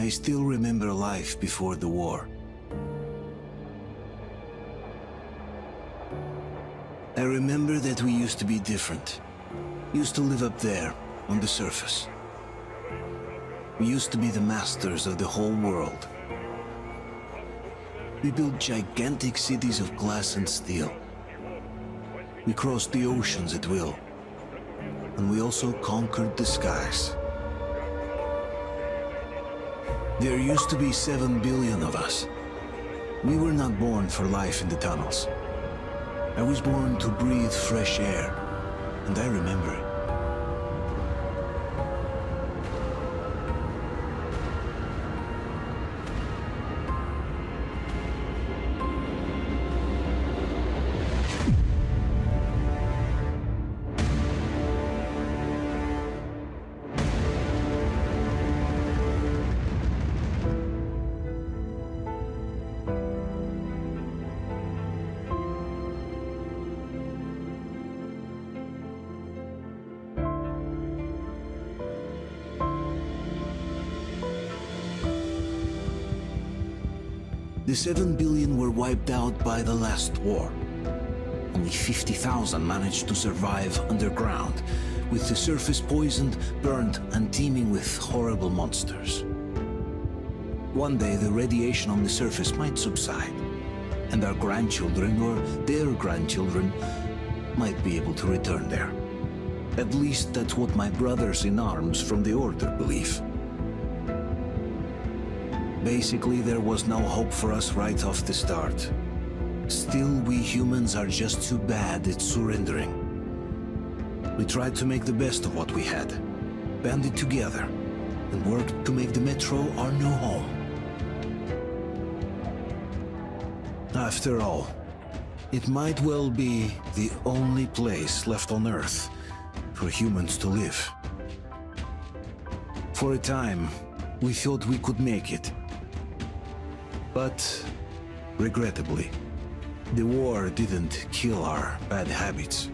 I still remember life before the war. I remember that we used to be different. Used to live up there, on the surface. We used to be the masters of the whole world. We built gigantic cities of glass and steel. We crossed the oceans at will. And we also conquered the skies. There used to be 7 billion of us. We were not born for life in the tunnels. I was born to breathe fresh air, and I remember it. The 7 billion were wiped out by the last war. Only 50,000 managed to survive underground, with the surface poisoned, burned, and teeming with horrible monsters. One day the radiation on the surface might subside, and our grandchildren or their grandchildren might be able to return there. At least that's what my brothers in arms from the Order believe. Basically, there was no hope for us right off the start. Still, we humans are just too bad at surrendering. We tried to make the best of what we had, banded together, and worked to make the Metro our new home. After all, it might well be the only place left on Earth for humans to live. For a time, we thought we could make it. But, regrettably, the war didn't kill our bad habits.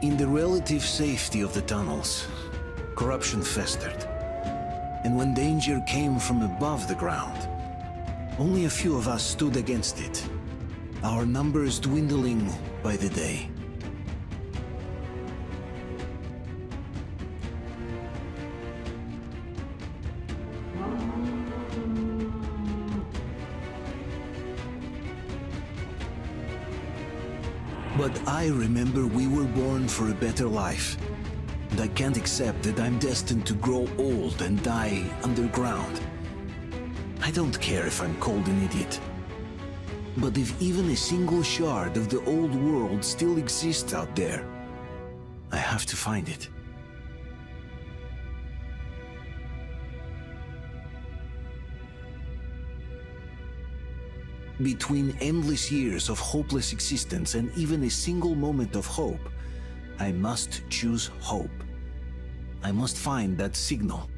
In the relative safety of the tunnels, corruption festered. And when danger came from above the ground, only a few of us stood against it, our numbers dwindling by the day. But I remember we were born for a better life, and I can't accept that I'm destined to grow old and die underground. I don't care if I'm called an idiot. But if even a single shard of the old world still exists out there, I have to find it. Between endless years of hopeless existence and even a single moment of hope, I must choose hope. I must find that signal.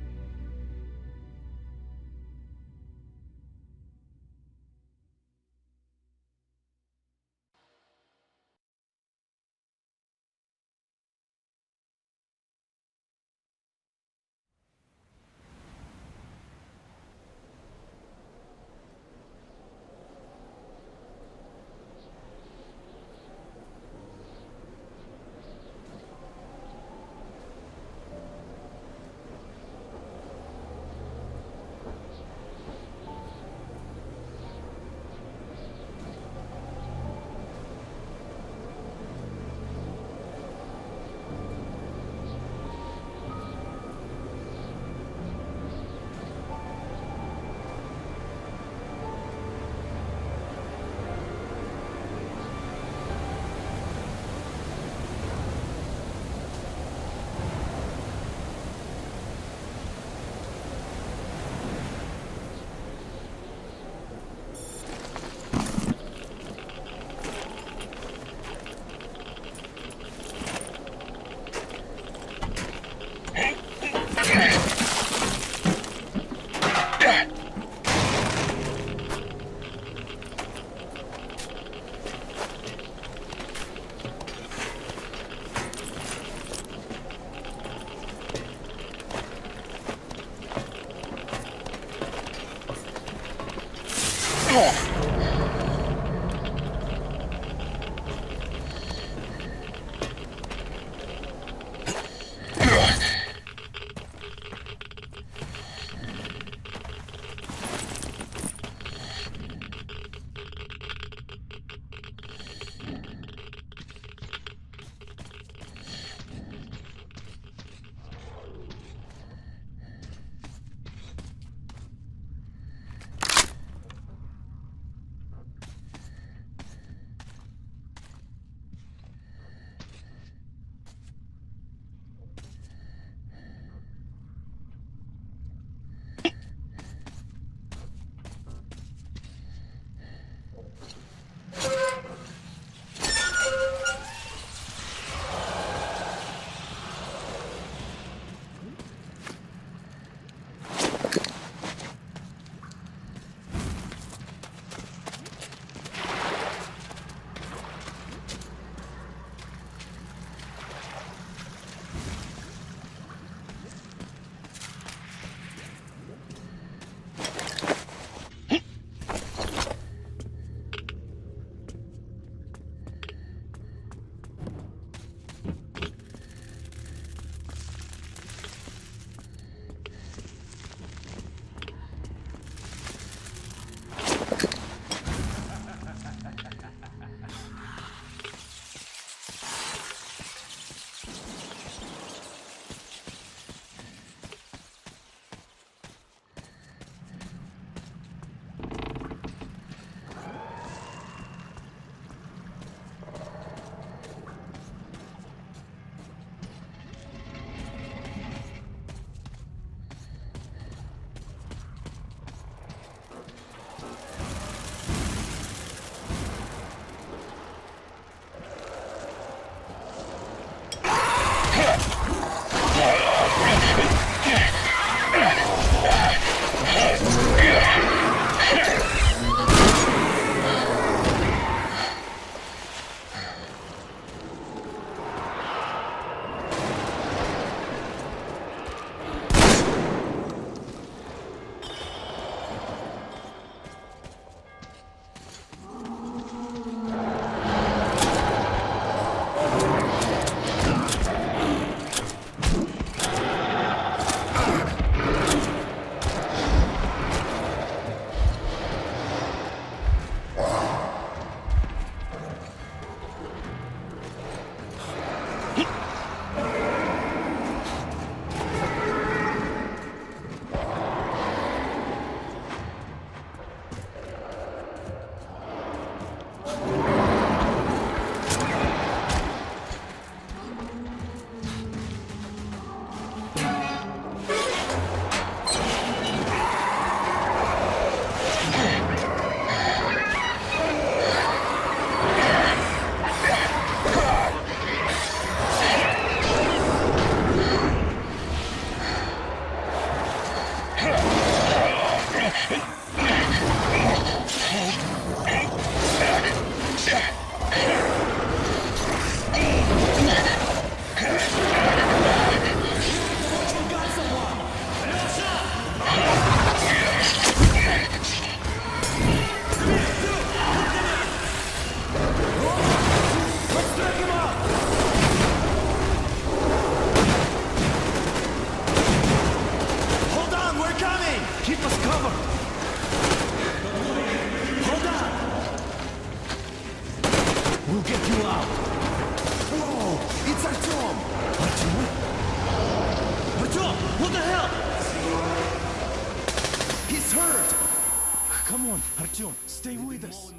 Artyom, stay with us.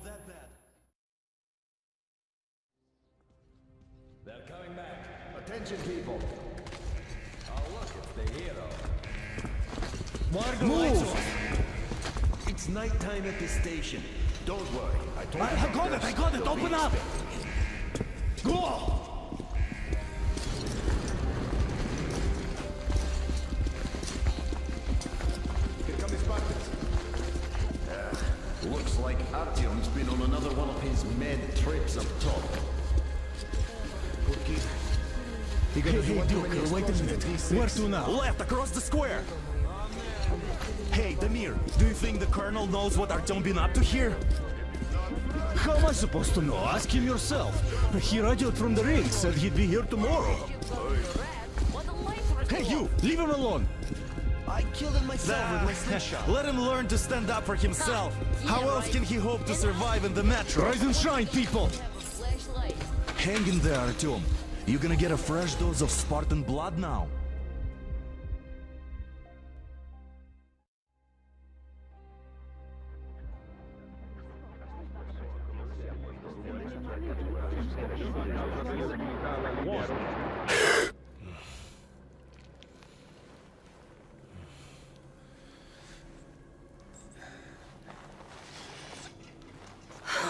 They're coming back. Attention, people. Oh, look, it's the hero. Margo, Move! It's nighttime at the station. Don't worry. I told you. I got it! Open up! Go! Here come the Spartans. Looks like Artyom's been on another one of his mad trips up top. Hey, Duke, wait a minute. Where to now? Left, across the square! Hey, Damir, do you think the Colonel knows what Artyom been up to here? How am I supposed to know? Ask him yourself. He radioed from the ring, said he'd be here tomorrow. Hey, you! Leave him alone! I killed him myself with my slingshot. Let him learn to stand up for himself. How else can he hope to survive in the metro? Rise and shine, people! Hang in there, Artyom. You're gonna get a fresh dose of Spartan blood now.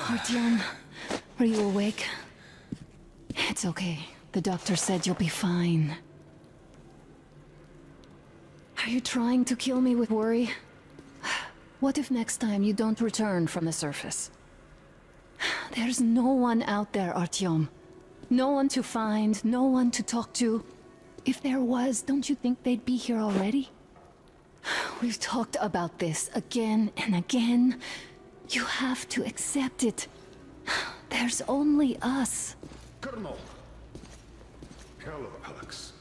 Artyom, are you awake? It's okay. The doctor said you'll be fine. Are you trying to kill me with worry? What if next time you don't return from the surface? There's no one out there, Artyom. No one to find, no one to talk to. If there was, don't you think they'd be here already? We've talked about this again and again. You have to accept it. There's only us. Colonel! Hello, Alex.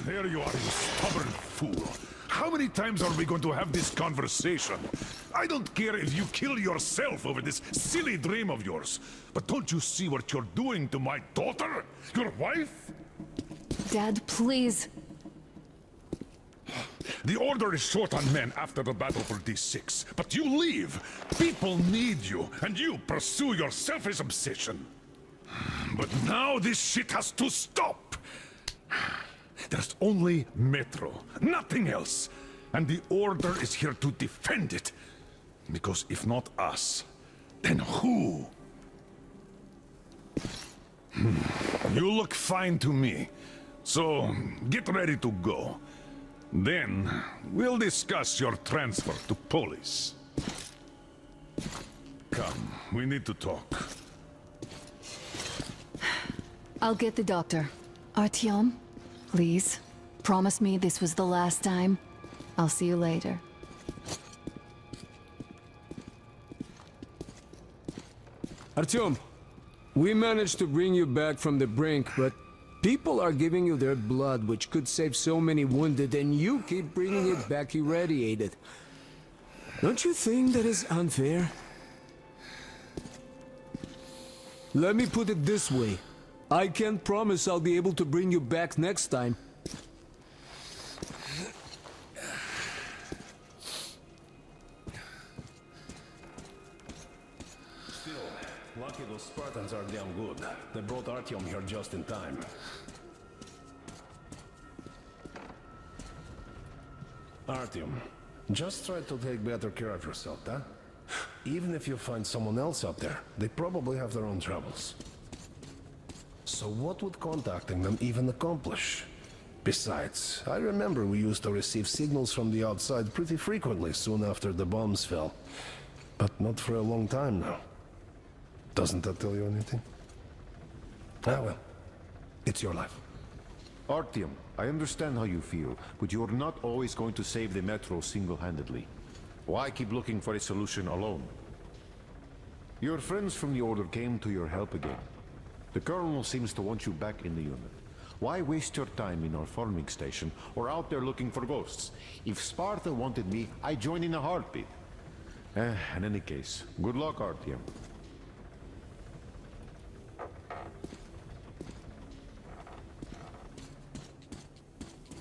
There you are, you stubborn fool. How many times are we going to have this conversation? I don't care if you kill yourself over this silly dream of yours. But don't you see what you're doing to my daughter? Your wife? Dad, please. The Order is short on men after the battle for D6, but you leave. People need you, and you pursue your selfish obsession. But now this shit has to stop. There's only Metro, nothing else. And the Order is here to defend it. Because if not us, then who? You look fine to me. So, get ready to go. Then, we'll discuss your transfer to Polis. Come, we need to talk. I'll get the doctor. Artyom, please, promise me this was the last time. I'll see you later. Artyom, we managed to bring you back from the brink, but people are giving you their blood, which could save so many wounded, and you keep bringing it back irradiated. Don't you think that is unfair? Let me put it this way. I can't promise I'll be able to bring you back next time. Still, lucky those Spartans are damn good. They brought Artyom here just in time. Artyom, just try to take better care of yourself, huh? Even if you find someone else out there, they probably have their own troubles. So what would contacting them even accomplish? Besides, I remember we used to receive signals from the outside pretty frequently soon after the bombs fell. But not for a long time now. Doesn't that tell you anything? Ah well, it's your life. Artyom, I understand how you feel, but you're not always going to save the Metro single-handedly. Why keep looking for a solution alone? Your friends from the Order came to your help again. The Colonel seems to want you back in the unit. Why waste your time in our farming station or out there looking for ghosts? If Sparta wanted me, I'd join in a heartbeat. In any case, good luck, Artyom.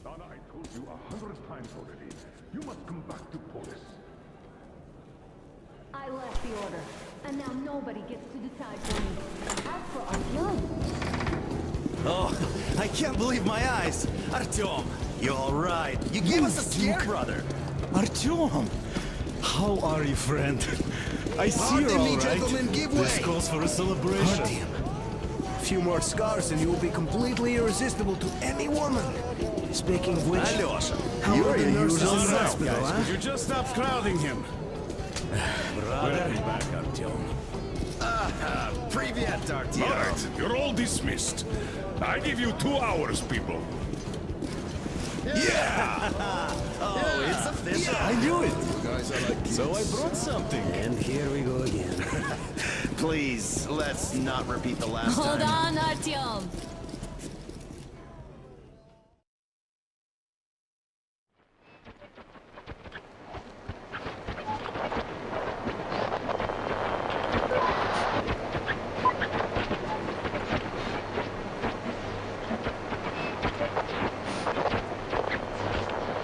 Donna, I told you 100 times already. You must come back to Polis. I left the Order, and now nobody gets to decide for me. As for Artyom, Oh, I can't believe my eyes! Artyom, you all right? You gave us a scare, brother! Artyom! How are you, friend? I see you're all right. Gentlemen, give This way. calls for a celebration. A few more scars and you will be completely irresistible to any woman. Speaking of which, Alyosha, how you're are the your nurses usual in the self, hospital, guys. huh? Could you just stop crowding him? Welcome back, Artyom. Привет, Artyom. All right, you're all dismissed. I give you 2 hours, people. Oh, it's official. I knew it. So I brought something. And here we go again. Please, let's not repeat the last Hold time. on, Artyom.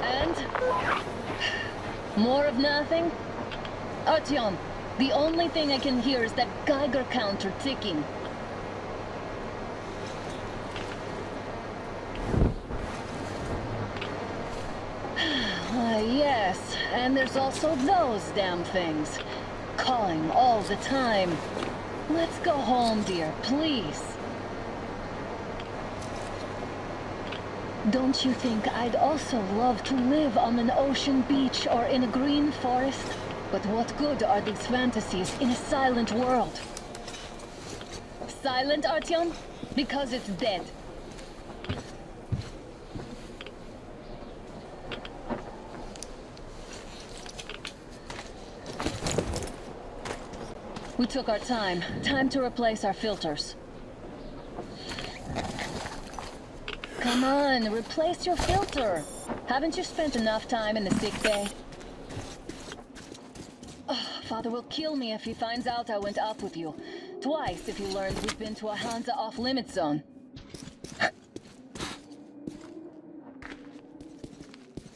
And? More of nothing? Artyom, the only thing I can hear is that Geiger counter ticking. Yes, and there's also those damn things. Calling all the time. Let's go home, dear, please. Don't you think I'd also love to live on an ocean beach or in a green forest? But what good are these fantasies in a silent world? Silent, Artyom? Because it's dead. We took our time. Time to replace our filters. Come on, replace your filter. Haven't you spent enough time in the sick bay? Oh, Father will kill me if he finds out I went up with you. Twice if he learns we've been to a Hansa off-limit zone.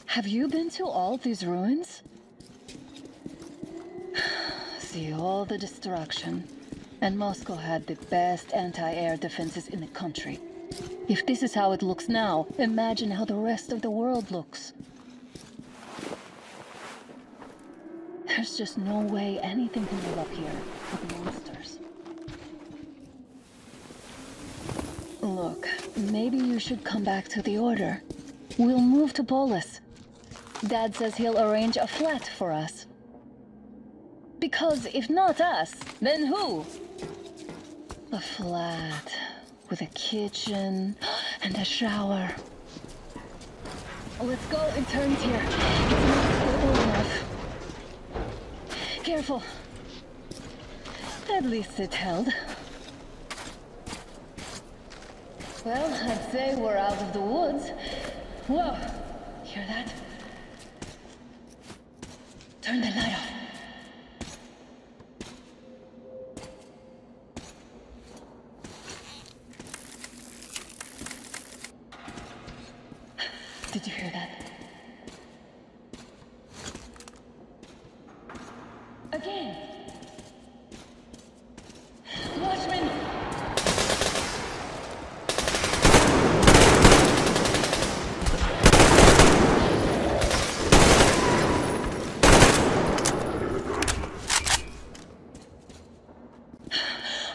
Have you been to all these ruins? See all the destruction. And Moscow had the best anti-air defenses in the country. If this is how it looks now, imagine how the rest of the world looks. There's just no way anything can live up here with monsters. Look, maybe you should come back to the Order. We'll move to Polis. Dad says he'll arrange a flat for us. Because if not us, then who? A flat with a kitchen and a shower. Let's go, it turns here. It's not stable enough. Careful. At least it held. Well, I'd say we're out of the woods. Whoa, hear that? Turn the light off. Did you hear that? Again. Watchmen!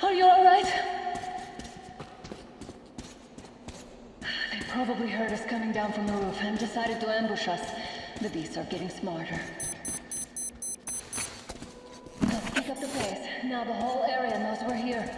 Are you all right? They probably heard us coming down from the roof and decided to ambush us. The beasts are getting smarter. Let's pick up the pace. Now the whole area knows we're here.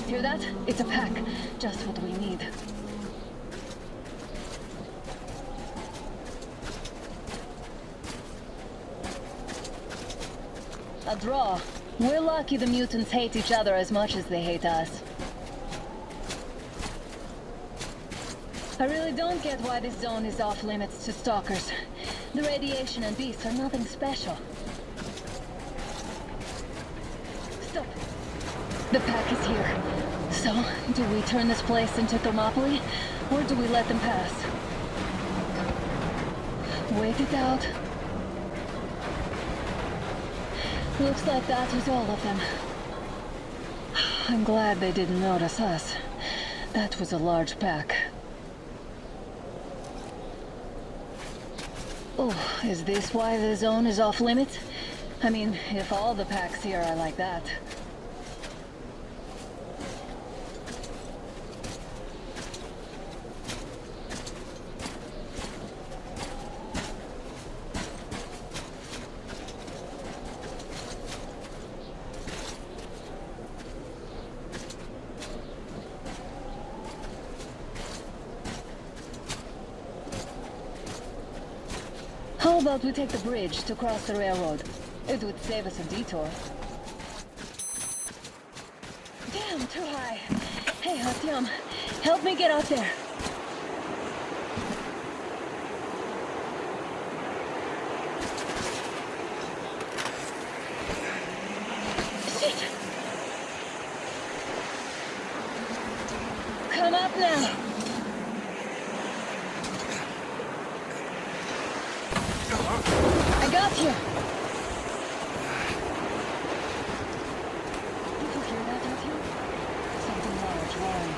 Hear that? It's a pack. Just what we need. A draw. We're lucky the mutants hate each other as much as they hate us. I really don't get why this zone is off limits to stalkers. The radiation and beasts are nothing special. Stop. The pack is here. So, do we turn this place into Thermopylae, or do we let them pass? Wait it out. Looks like that was all of them. I'm glad they didn't notice us. That was a large pack. Oh, is this why the zone is off limits? I mean, if all the packs here are like that. How about we take the bridge to cross the railroad? It would save us a detour. Damn, too high. Hey, Artyom, help me get out there. Shit! Come up now. I got you! Did you hear that, Artyom? Something large roaring.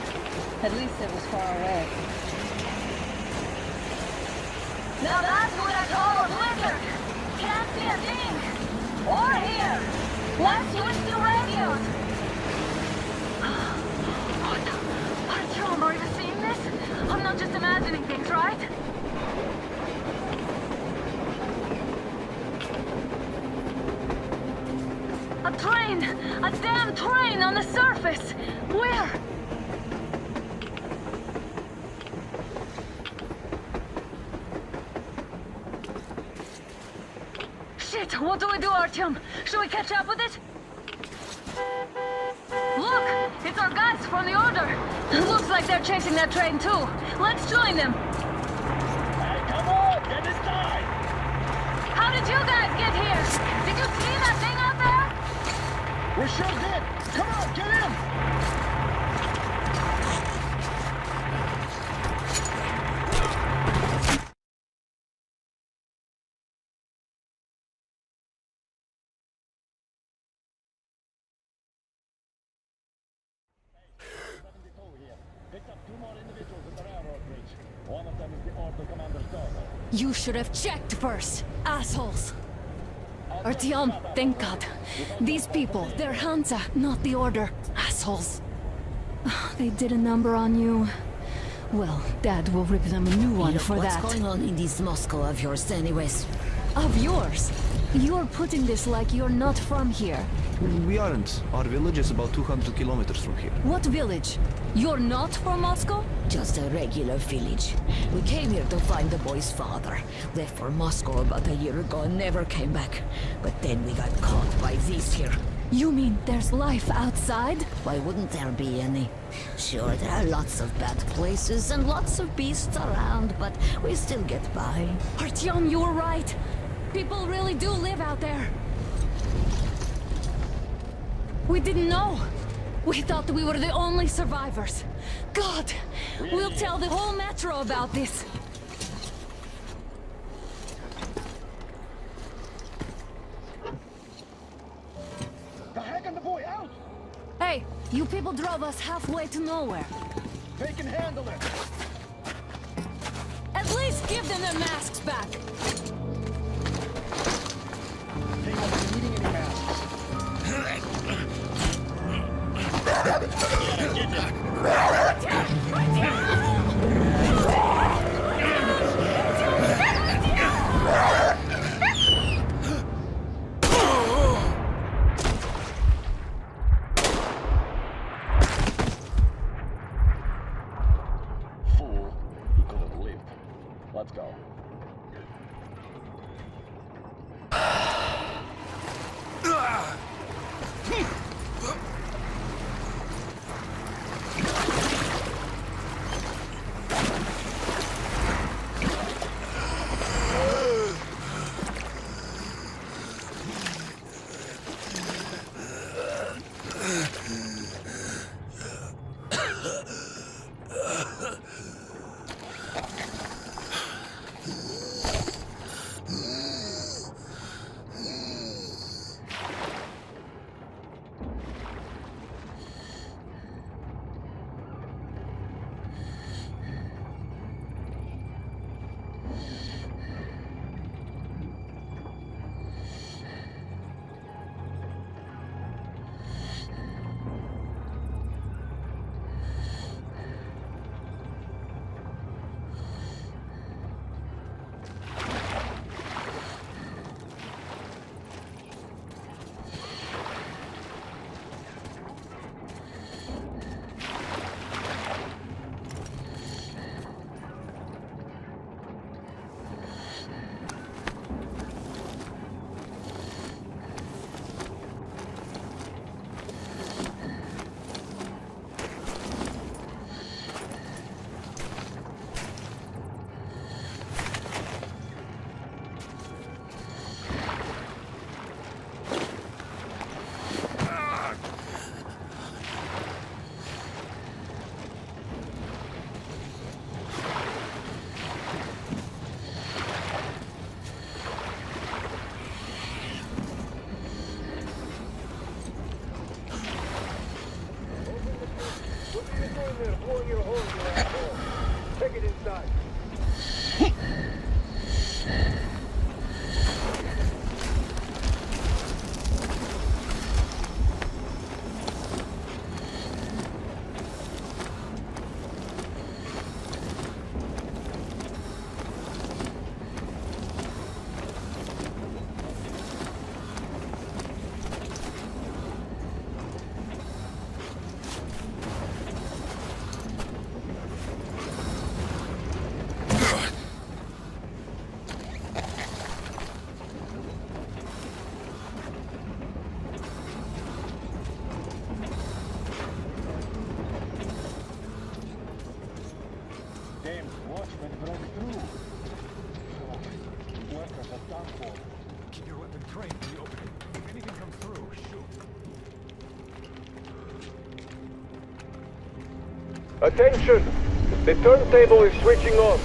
At least it was far away. Now that's what I call a blizzard! Can't see a thing! Or hear! Let's switch to radios! What? Artyom, are you seeing this? I'm not just imagining things, right? A train! A damn train on the surface! Where? Shit! What do we do, Artyom? Should we catch up with it? Look! It's our guys from the Order! Looks like they're chasing that train too. Let's join them! Hey, come on! Get inside! How did you guys get here? Did you see that thing out there? We sure did! Come on, get in! Picked up 2 more individuals at the railroad bridge. One of them is the Order commander's daughter. You should have checked first, assholes. Artyom, thank God. These people, they're Hansa, not the Order. Assholes. They did a number on you. Well, Dad will rip them a new one for that. What's going on in this Moscow of yours anyways? Of yours? You're putting this like you're not from here. We aren't. Our village is about 200 kilometers from here. What village? You're not from Moscow? Just a regular village. We came here to find the boy's father. Left for Moscow about a year ago and never came back. But then we got caught by these here. You mean there's life outside? Why wouldn't there be any? Sure, there are lots of bad places and lots of beasts around, but we still get by. Artyom, you were right. People really do live out there. We didn't know. We thought we were the only survivors. God, we'll tell the whole metro about this. The heck and the boy out! Hey, you people drove us halfway to nowhere. They can handle it! At least give them their masks back. They won't be needing any masks. Fool, he could have lived. Let's go. there blowing your horn, you asshole. Take it inside. Damn, watchman broke through. Workers are done for. Keep your weapon trained in the opening. If anything comes through, shoot. Attention! The turntable is switching on.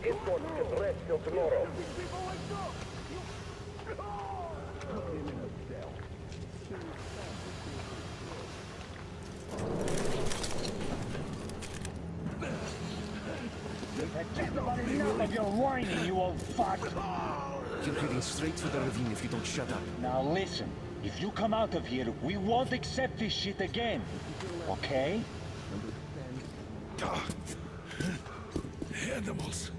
Imports can rest till tomorrow. Everybody enough of your whining, you old fuck! You're heading straight for the ravine if you don't shut up. Now listen, if you come out of here, we won't accept this shit again. Okay? Animals.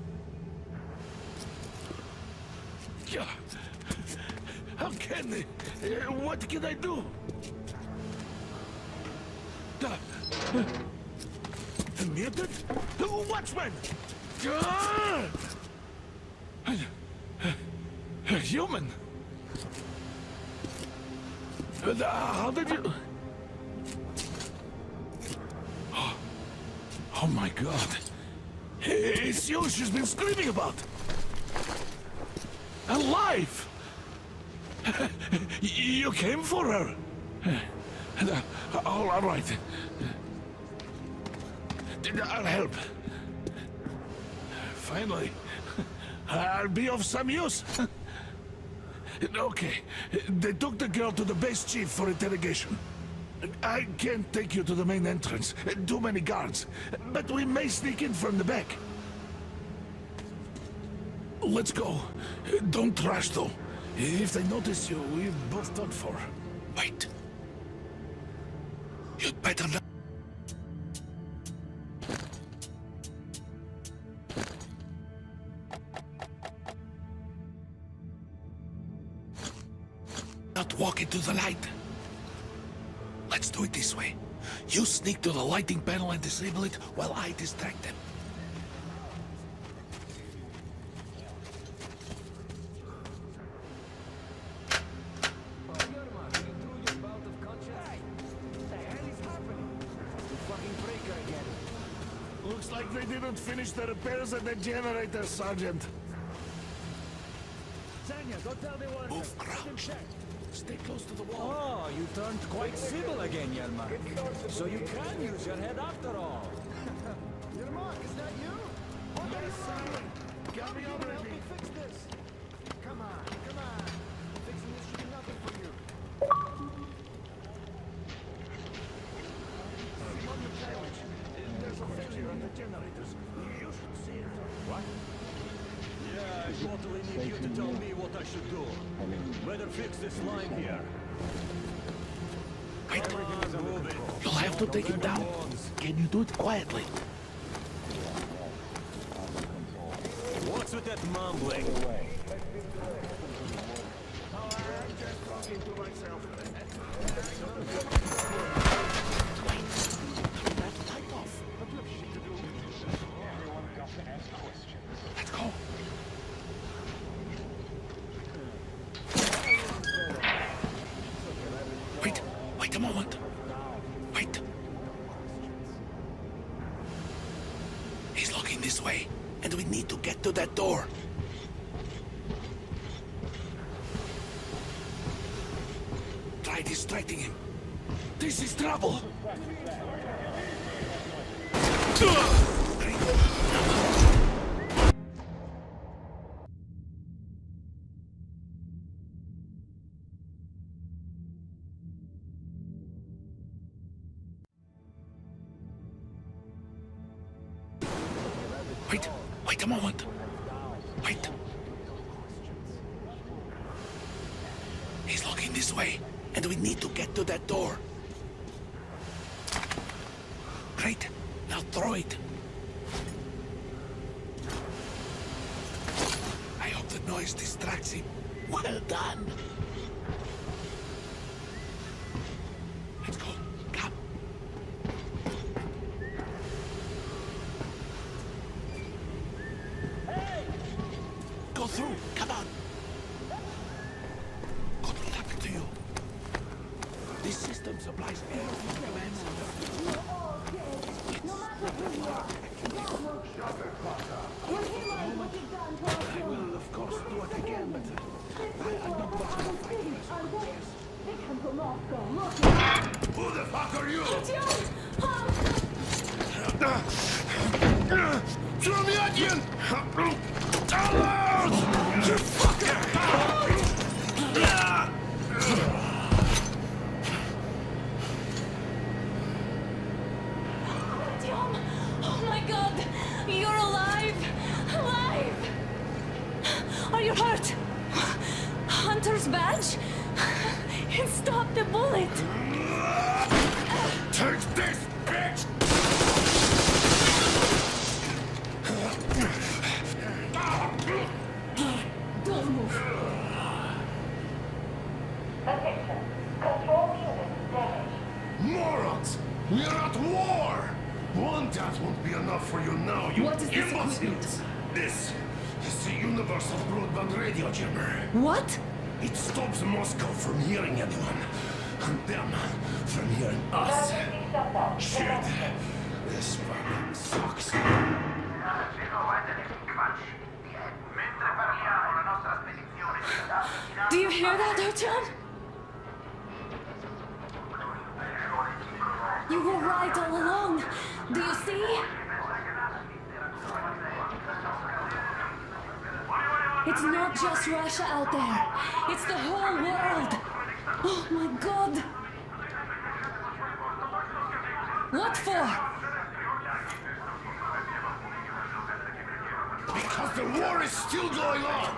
Yeah. How can they? What can I do? Mutant? Watchman! Human? How did you... Oh my god. It's you she's been screaming about. Alive! You came for her. All right. I'll help. Finally. I'll be of some use. Okay. They took the girl to the base chief for interrogation. I can't take you to the main entrance. Too many guards. But we may sneak in from the back. Let's go. Don't rush, though. If they notice you, we've both done for. Wait. You'd better not... not walk into the light. Let's do it this way. You sneak to the lighting panel and disable it while I distract them. Looks like they didn't finish the repairs at the generator, Sergeant. Zanya, don't tell anyone. Move crouch. Stay close to the wall. Oh, you turned quite civil again, Yermak. So you can use your head after all. Yermak, is that you? Yes, sir. Got me already. Help me fix this. Come on, come on. Fixing this should be nothing for you. There's a failure on the generators. You should see it. What? Yeah, I totally need you to tell me what I should do. Better fix this line here. Wait. You'll have to take him down. Can you do it quietly? What's with that mumbling? I'm just talking to myself. Let's go. Wait a moment. Wait. He's looking this way, and we need to get to that door. Try Try distracting him. This is trouble. Wait a moment. Wait. He's looking this way, and we need to get to that door. Great. Now throw it. I hope the noise distracts him. Well done. Let's go. Come. Go through. Come on. Good luck to you. This system supplies air for the command center. I will, of course, do what I can, but I'm not much of a fighter. Who the fuck are you? Throw me again! You fucker! Oh my god! You're alive! Alive! Are you hurt? Hunter's badge? It stopped the bullet! Take this, bitch! Don't move. Attention. Control unit damaged. Morons! We're at war! One death won't be enough for you now, you What is this imbeciles! equipment? This is the universal broadband radio jammer. What? It stops Moscow from hearing anyone, and them from hearing us. Emergency shutdown. Shit! This fucking sucks. Do you hear that, Artyom? You were right all along. Do you see? It's not just Russia out there. It's the whole world. Oh my god. What for? Because the war is still going on,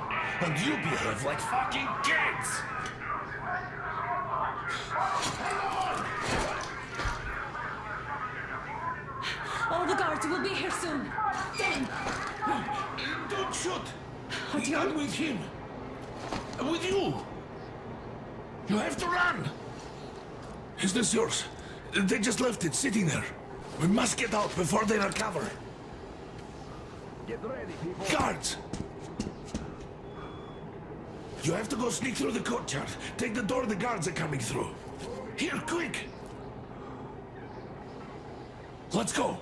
and you behave like fucking kids! All the guards will be here soon. Damn. Don't shoot! Artyom? I'm with him. With you. You have to run. Is this yours? They just left it sitting there. We must get out before they recover. Get ready, people. Guards! You have to go sneak through the courtyard. Take the door the guards are coming through. Here, quick! Let's go.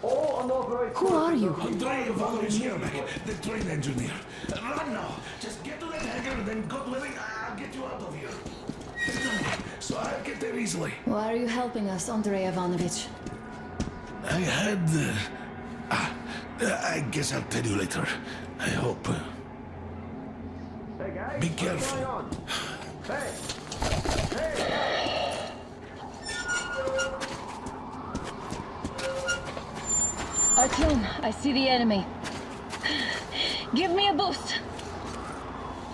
All unauthorized. Who are you? Andrei Ivanovich Yermak, the train engineer. Run now! Just get to that hangar and then God willing, I'll get you out of here. So I'll get there easily. Why are you helping us, Andrei Ivanovich? I had... I guess I'll tell you later. I hope. Hey guys, Be what's careful. going on? Hey! Artyom, I see the enemy. Give me a boost.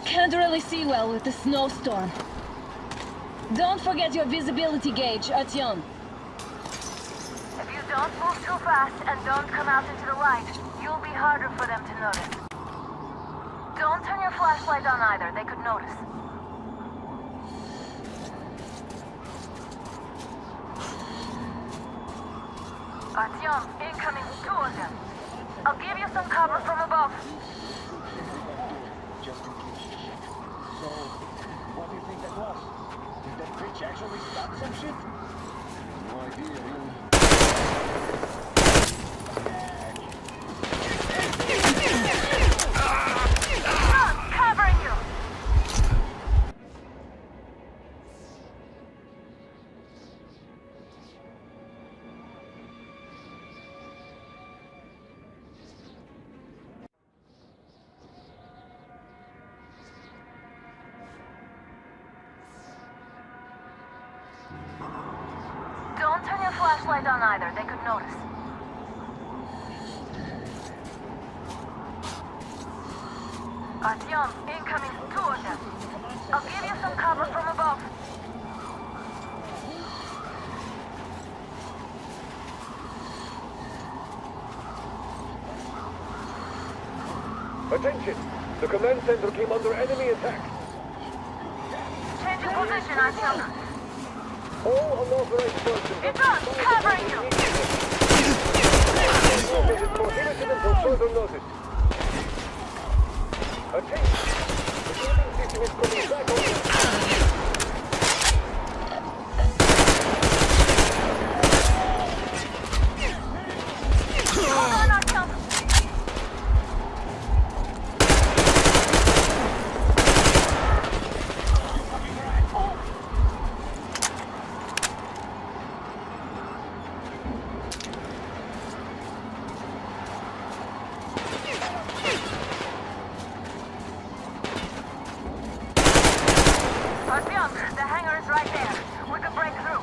Can't really see well with the snowstorm. Don't forget your visibility gauge, Artyom. If you don't move too fast and don't come out into the light, you'll be harder for them to notice. Don't turn your flashlight on either, they could notice. Artyom, incoming, 2 of them. I'll give you some cover from above. Just in case. So, what do you think that was? Did that bitch actually stop some shit? No idea, really. Covering you! flashlight on either. They could notice. Artyom, incoming. 2 of them. I'll give you some cover from above. Attention! The command center came under enemy attack. Changing position, Artyom. All unauthorized persons... It's on! Covering you! Prohibited until further notice. Attention! The shooting system is coming back online. Hold on, Artyom. Artyom, the hangar is right there. We could break through.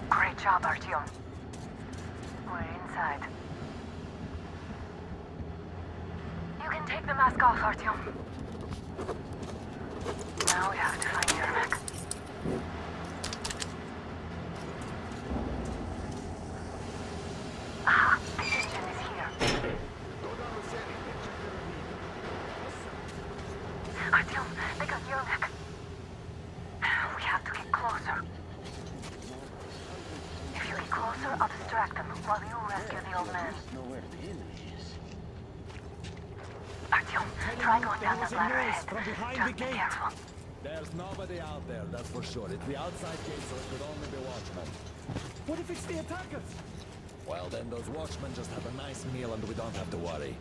Great job, Artyom. We're inside. You can take the mask off, Artyom. Now we have to find Yermak. Aha, the engine is here. Artyom, they got Yermak. We have to get closer. If you get closer, I'll distract them while you rescue the old man. Artyom, try going down the ladder ahead. Just be careful. There's nobody out there, that's for sure. It's the outside gate, so it could only be watchmen. What if it's the attackers? Well, then those watchmen just have a nice meal and we don't have to worry.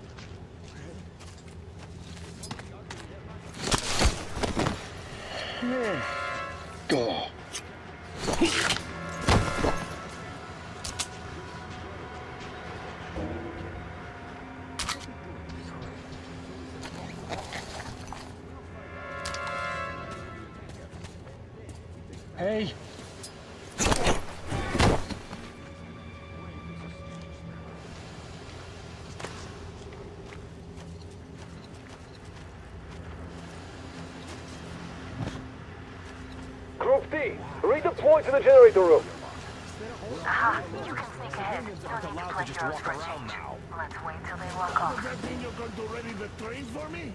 Hey! Group D, redeploy to the generator room. Aha, you can sneak ahead. You don't need to play heroes for a change. Let's wait till they walk off. Does that mean you're going to ready the train for me?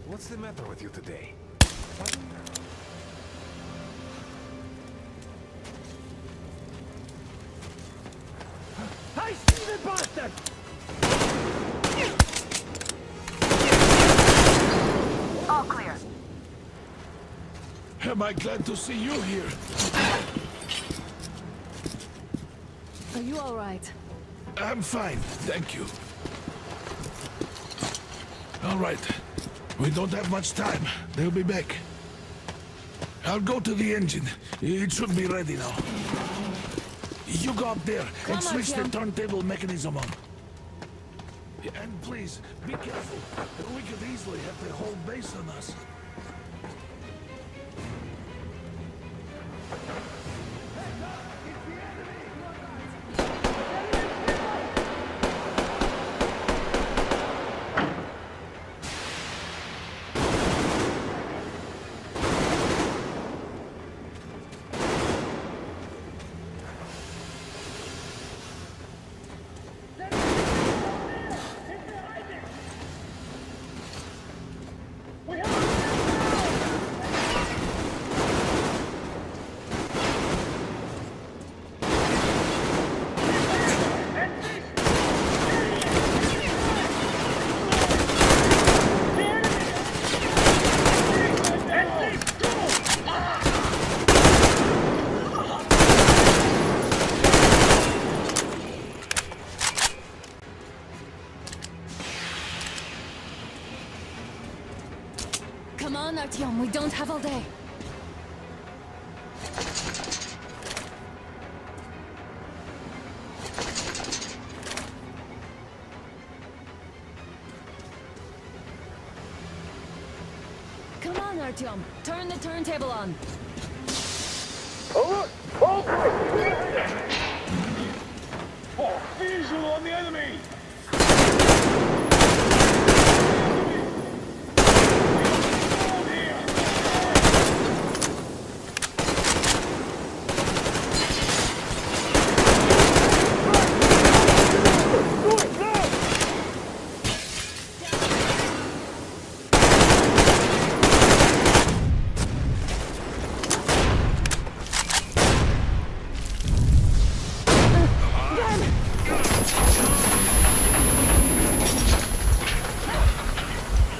What's the matter with you today? I see the bastard! All clear. Am I glad to see you here? Are you all right? I'm fine, thank you. All right. We don't have much time. They'll be back. I'll go to the engine. It should be ready now. You go up there and switch the turntable mechanism on. And please, be careful. We could easily have the whole base on us. Come on, Artyom, we don't have all day. Come on, Artyom, turn the turntable on. Oh, visual on the enemy!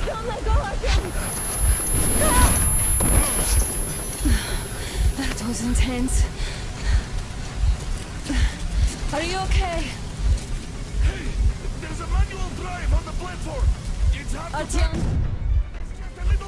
Don't let go, Artyom! That was intense. Are you okay? Hey, there's a manual drive on the platform. It's hard to Artyom? just a little...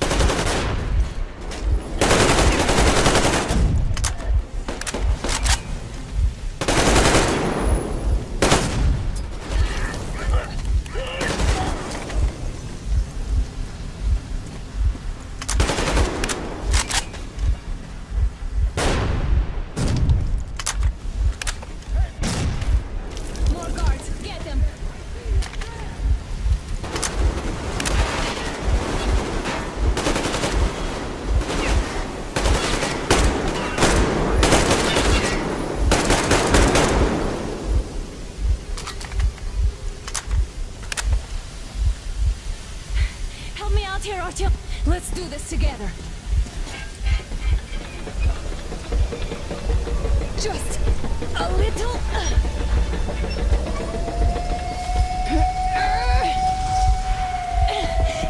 More guards, get them! Help me out here, Artyom. Let's do this together. Just a little.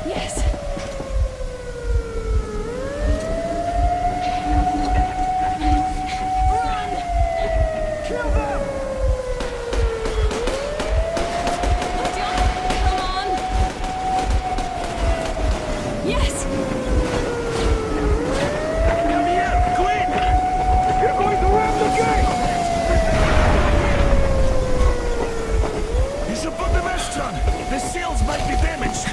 Yes. Run! Kill them! Artyom, come on! Yes! Come here, quick! You're going to ram the gate! You should put the vest on. The seals might be damaged.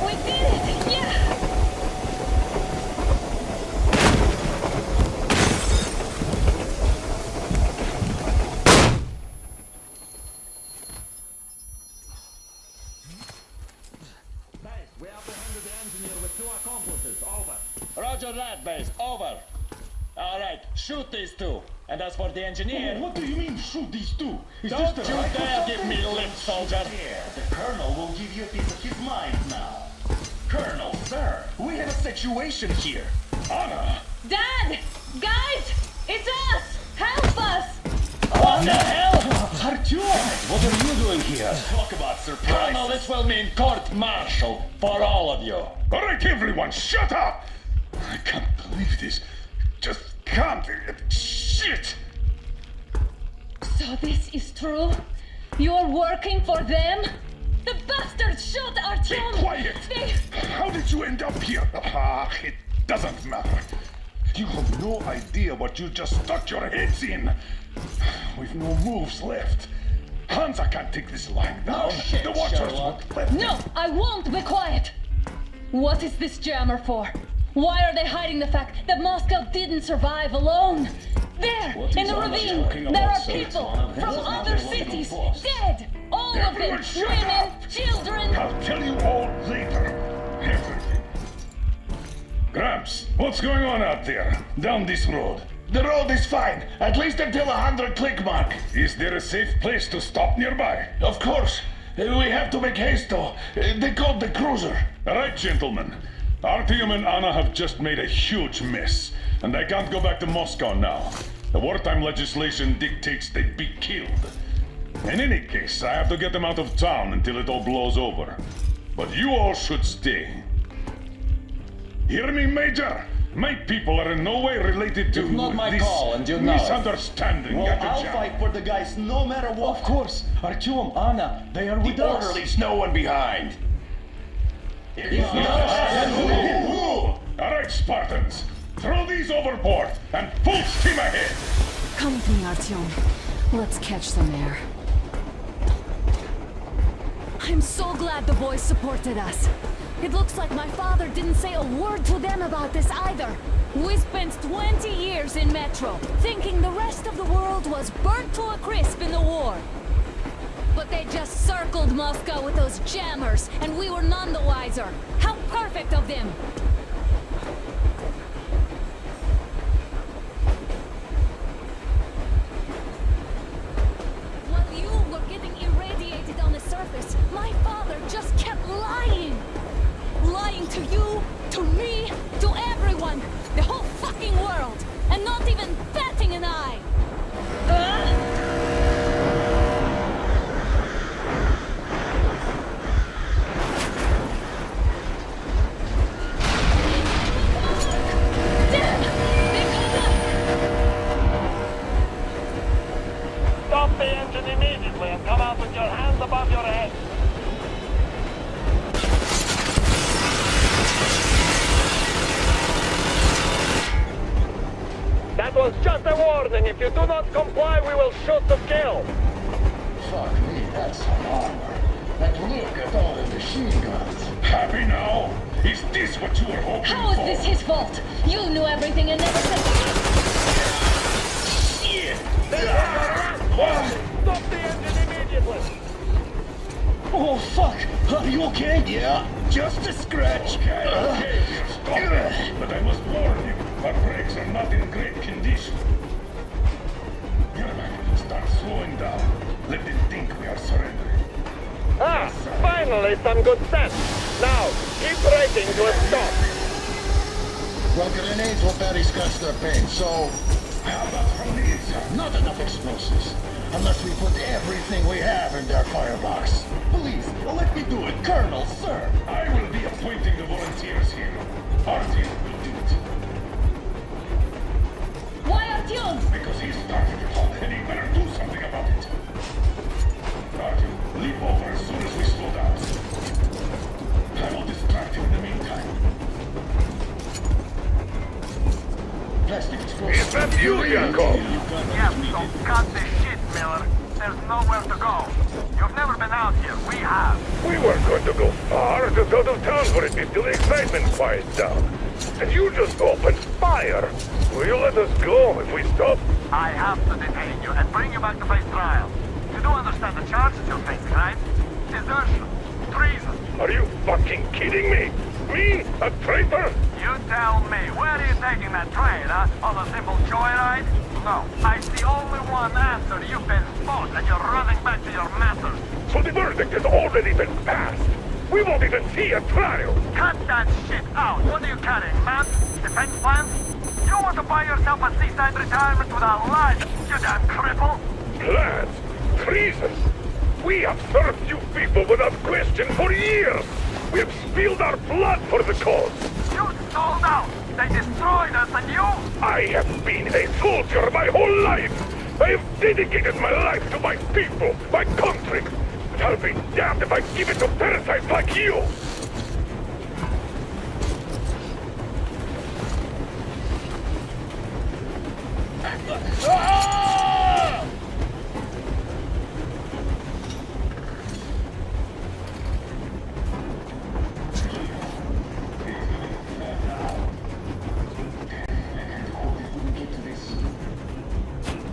We did it! Yeah! Base, we apprehended the engineer with 2 accomplices. Over. Roger that, base. Over. All right, shoot these 2. And as for the engineer... What do you mean, shoot these two? Is Don't this the you right dare give me lip, soldier! The Colonel will give you a piece of his mind now. Colonel, sir, we have a situation here. Anna! Dad! Guys! It's us! Help us! What the hell? Artyom! What are you doing here? Talk about surprise. Colonel, this will mean court-martial for all of you. All right, everyone, shut up! I can't believe this. Just can't. Shit! So this is true? You're working for them? The bastards shot Artyom! Be quiet! They... How did you end up here? Ah, it doesn't matter. You have no idea what you just stuck your heads in. We've no moves left. Hansa can't take this lying down. shit, The Watchers Sherlock. won't let No, I won't be quiet! What is this jammer for? Why are they hiding the fact that Moscow didn't survive alone? There, What in is the Anna ravine, joking there about, are sir? It's people one of from his other wonderful cities, boss. dead! All of them! Everyone shut Women, up! children! I'll tell you all later. Everything. Gramps, what's going on out there? Down this road? The road is fine, at least until 100 click mark. Is there a safe place to stop nearby? Of course. We have to make haste though. They called the cruiser. All right, gentlemen. Artyom and Anna have just made a huge mess, and they can't go back to Moscow now. The wartime legislation dictates they be killed. In any case, I have to get them out of town until it all blows over. But you all should stay. Hear me, Major? My people are in no way related to It's not my this call, and you know it. misunderstanding. Well, I'll Yatachan. fight for the guys no matter what. Of course. Artyom, Anna, they are with us. Orderlies, no one behind. All right, Spartans. Throw these overboard and full steam ahead. Come with me, Artyom. Let's catch some air. I'm so glad the boys supported us. It looks like my father didn't say a word to them about this either. We spent 20 years in Metro, thinking the rest of the world was burnt to a crisp in the war. But they just circled Moscow with those jammers, and we were none the wiser. How perfect of them! While you were getting irradiated on the surface, my father just kept lying! Lying to you, to me, to everyone! The whole fucking world! And not even batting an eye! Stop the engine immediately and come out with your hands above your head. That was just a warning. If you do not comply, we will shoot to kill. Fuck me, that's some armor. And look at all the machine guns. Happy now? Is this what you were hoping How is for? this his fault? You knew everything and never said... Stop the engine immediately. Oh, fuck! Are you okay? Yeah, just a scratch. Okay, stop. But I must warn you, our brakes are not in great condition. Yermak, start slowing down. Let them think we are surrendering. Ah, finally some good sense. Now, keep braking to a stop. Well, grenades will barely scratch their paint, so... How about from the inside? Not enough explosives. Unless we put everything we have in their firebox. Please, let me do it, Colonel, sir. I will be appointing the volunteers here. Artyom will do it. Why Artyom? Because he started it all, and he better do something about it. Artyom, leap over as soon as we slow down. I will distract him in the meantime. Plastic explosives. Is that you, Yakov? Yes, so cut the shit, Miller. There's nowhere to go. You've never been out here. We have. We weren't going to go far, just out of town for a bit till the excitement quiets down. And you just opened fire. Will you let us go if we stop? I have to detain you and bring you back to face trial. You do understand the charges you're facing, right? Desertion, treason. Are you fucking kidding me? Me? A traitor? You tell me, where are you taking that train, huh? On a simple joyride? No, I see only one answer. You've been fought and you're running back to your masters. So the verdict has already been passed. We won't even see a trial. Cut that shit out. What are you carrying, maps? Defense plans? You want to buy yourself a seaside retirement without life, you damn cripple? Plans? Treason? We have served you people without question for years. We have spilled our blood for the cause. You sold out. They destroyed us and you... I have been a soldier my whole life. I have dedicated my life to my people, my country. But I'll be damned if I give it to parasites like you.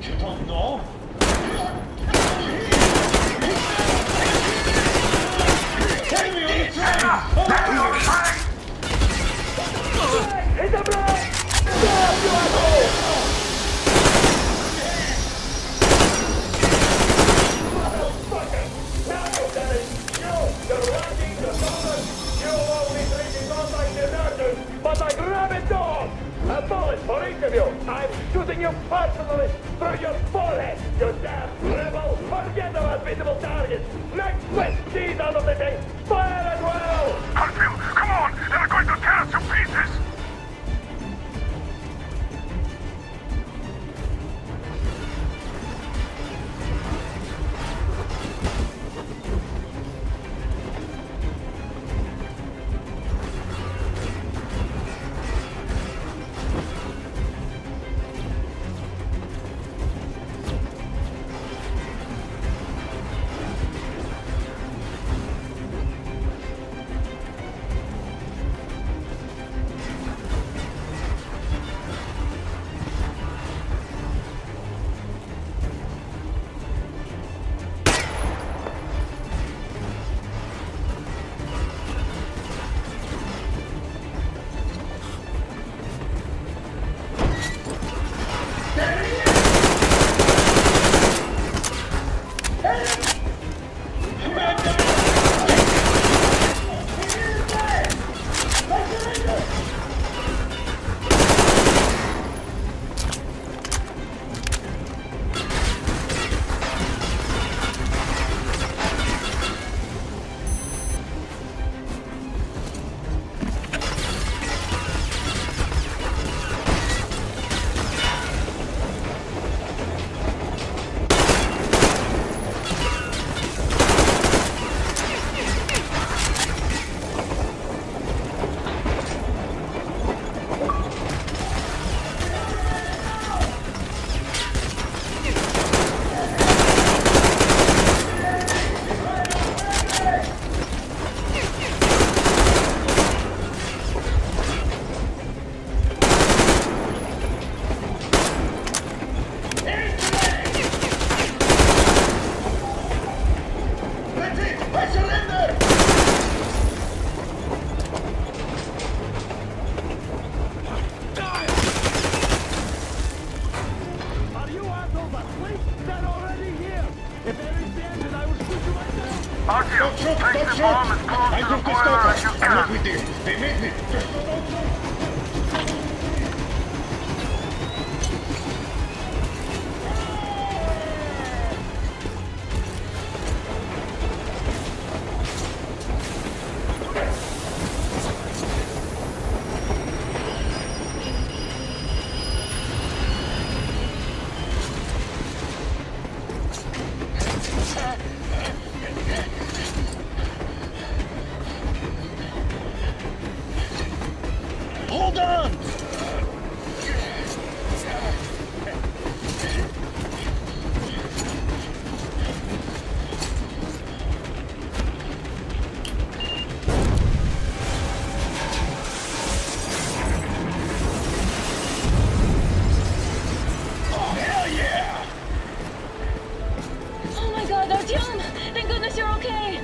You don't know? But I grab it all! A bullet for each of you! I'm shooting you personally through your forehead, you damn rebel! Forget about visible targets! Make quick cheese out of the thing! Fire as well! Artyom, come on! They're going to tear us to pieces! Don't shoot! Don't shoot! I took the scope. I'm not with you. They made me. Hold on! Oh my god, Artyom! Thank goodness you're okay!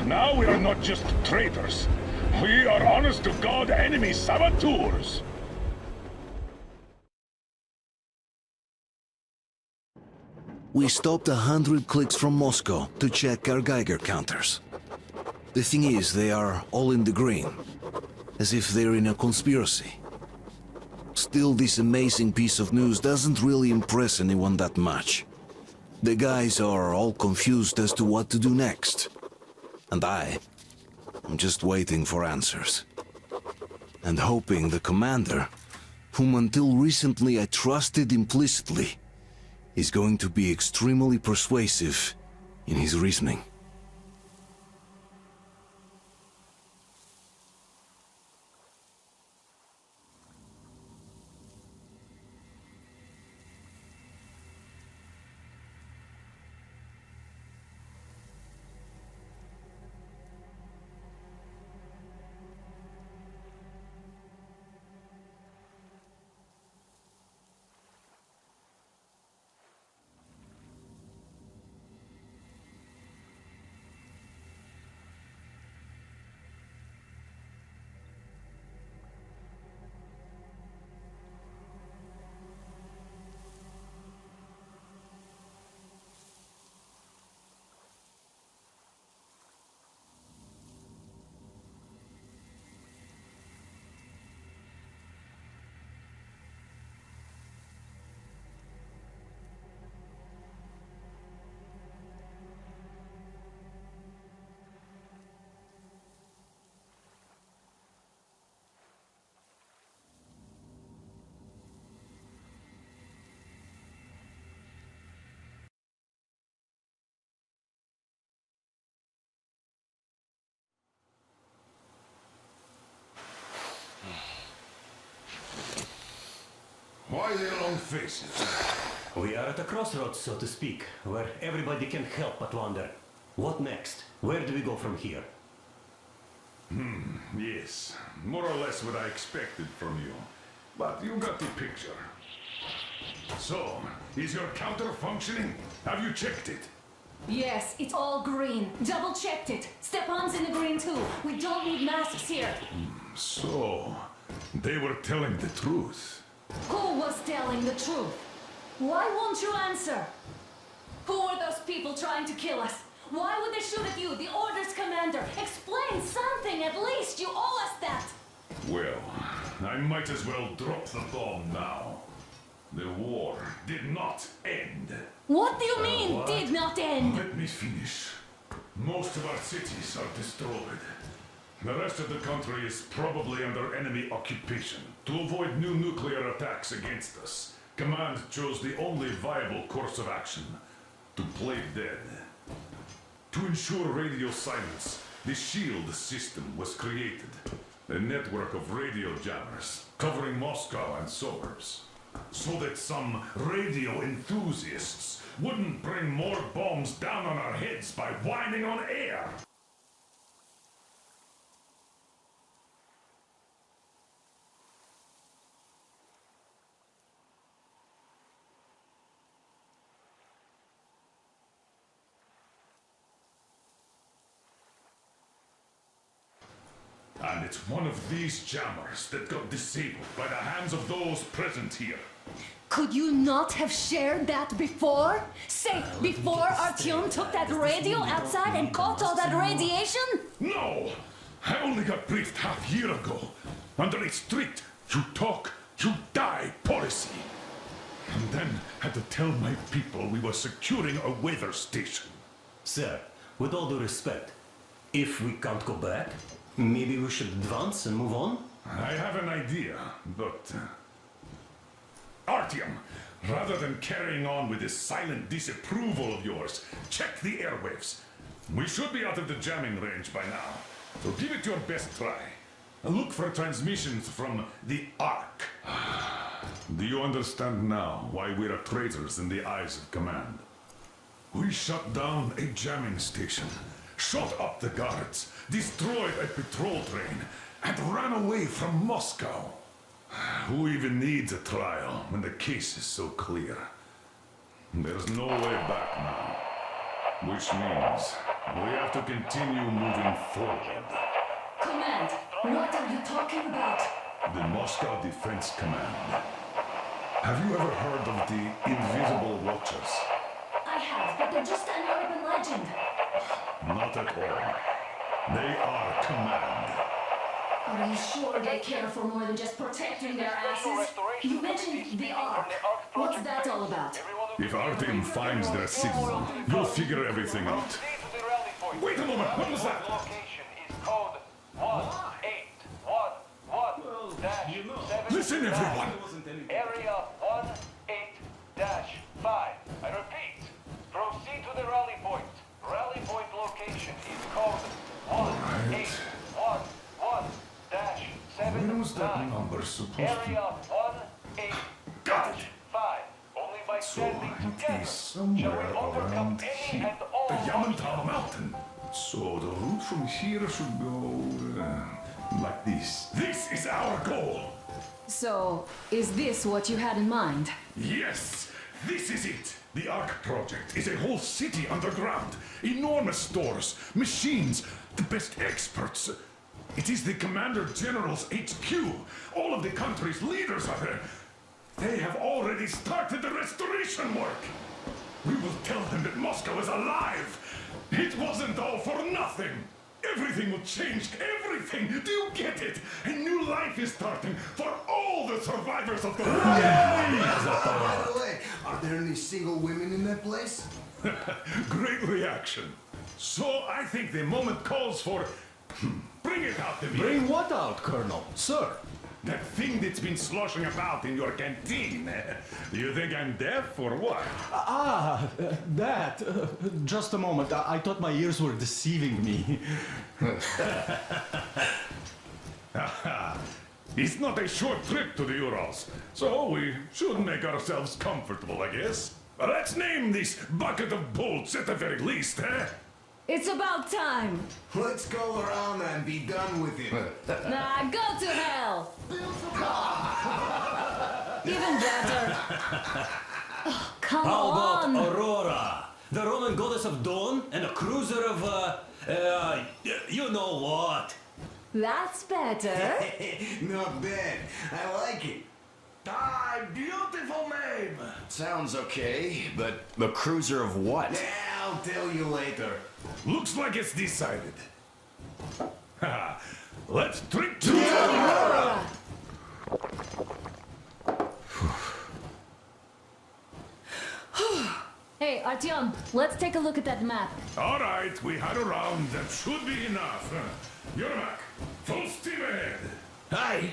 Now we are not just traitors. We are honest-to-God enemy saboteurs. We stopped 100 clicks from Moscow to check our Geiger counters. The thing is, they are all in the green, as if they're in a conspiracy. Still, this amazing piece of news doesn't really impress anyone that much. The guys are all confused as to what to do next. And I'm just waiting for answers. And hoping the commander, whom until recently I trusted implicitly, is going to be extremely persuasive in his reasoning. Why the long faces? We are at a crossroads, so to speak, where everybody can help but wonder. What next? Where do we go from here? Yes, more or less what I expected from you. But you got the picture. So, is your counter functioning? Have you checked it? Yes, it's all green. Double checked it. Stepan's in the green too. We don't need masks here. So, they were telling the truth. Who was telling the truth? Why won't you answer? Who were those people trying to kill us? Why would they shoot at you, the Order's commander? Explain something at least. You owe us that. Well, I might as well drop the bomb now. The war did not end. What do you mean, did not end? Let me finish. Most of our cities are destroyed. The rest of the country is probably under enemy occupation. To avoid new nuclear attacks against us, Command chose the only viable course of action: to play dead. To ensure radio silence, the SHIELD system was created. A network of radio jammers covering Moscow and suburbs. So that some radio enthusiasts wouldn't bring more bombs down on our heads by whining on air. And it's one of these jammers that got disabled by the hands of those present here. Could you not have shared that before? Say, before Artyom took that radio outside and caught all that radiation? No! I only got briefed half year ago. Under a strict, you talk, you die policy. And then had to tell my people we were securing a weather station. Sir, with all due respect, if we can't go back, maybe we should advance and move on? I have an idea, but... Artyom, rather than carrying on with this silent disapproval of yours, check the airwaves. We should be out of the jamming range by now, so give it your best try. And look for transmissions from the Ark. Do you understand now why we are traitors in the eyes of command? We shut down a jamming station, shot up the guards, destroyed a patrol train, and ran away from Moscow. Who even needs a trial when the case is so clear? There's no way back now. Which means we have to continue moving forward. Command, what are you talking about? The Moscow Defense Command. Have you ever heard of the Invisible Watchers? I have, but they're just an urban legend. Not at all. They are command. Are you sure they care for more than just protecting their asses? You mentioned the Ark. What's that all about? If Artyom finds their signal, you'll figure everything out. Wait a moment, what was that? Location is code 1811-7. Listen, everyone! Area 18-5. I repeat, proceed to the rally point. Rally point location is code 1811-7. When was that number supposed to... Area Got it! 18-5. Only by So standing it together is shall somewhere we overcome around any here. and all The Yamantau obstacles. Mountain. So the route from here should go... like this. This is our goal! So, is this what you had in mind? Yes, this is it. The Ark project is a whole city underground. Enormous stores, machines, the best experts. It is the Commander General's HQ. All of the country's leaders are there. They have already started the restoration work. We will tell them that Moscow is alive. It wasn't all for nothing. Everything will change, everything! Do you get it? A new life is starting for all the survivors of the war! By the way, are there any single women in that place? Great reaction. So I think the moment calls for... Bring it out to me. Bring what out, Colonel? Sir? That thing that's been sloshing about in your canteen. Do you think I'm deaf or what? That. Just a moment. I thought my ears were deceiving me. It's not a short trip to the Urals, so we should make ourselves comfortable, I guess. Let's name this bucket of bolts at the very least, eh? It's about time! Let's go around and be done with it. Nah, go to hell! Even better. Oh, come How about on! Aurora, the Roman goddess of dawn, and a cruiser of, you know what? That's better. Not bad. I like it. Ah, beautiful name! Sounds okay, but the cruiser of what? Yeah, I'll tell you later. Looks like it's decided. Let's drink to Aurora! Hey, Artyom, let's take a look at that map. All right, we had a round. That should be enough. Yermak, full steam ahead. Hi!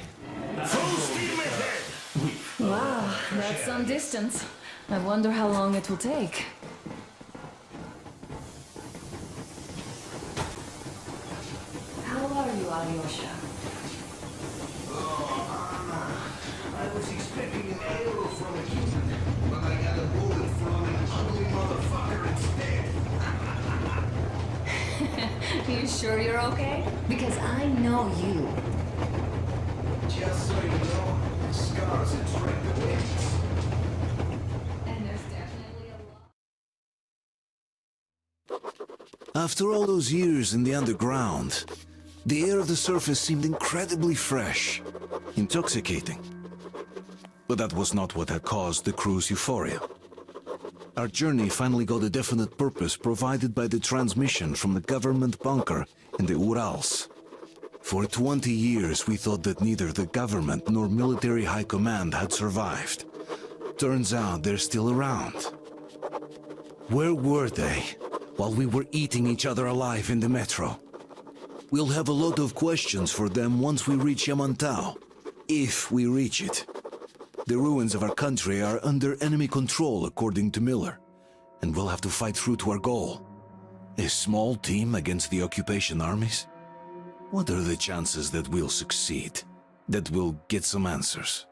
Full steam ahead. Wow, that's some distance. I wonder how long it will take. How are you, Alyosha? I was expecting an arrow from a human, but I got a bullet from an ugly motherfucker instead. You sure you're okay? Because I know you. Just so you know, scars attract the winds. And there's definitely a lot. After all those years in the underground, The air of the surface seemed incredibly fresh, intoxicating. But that was not what had caused the crew's euphoria. Our journey finally got a definite purpose provided by the transmission from the government bunker in the Urals. For 20 years we thought that neither the government nor military high command had survived. Turns out they're still around. Where were they while we were eating each other alive in the metro? We'll have a lot of questions for them once we reach Yamantau, if we reach it. The ruins of our country are under enemy control, according to Miller, and we'll have to fight through to our goal. A small team against the occupation armies? What are the chances that we'll succeed? That we'll get some answers?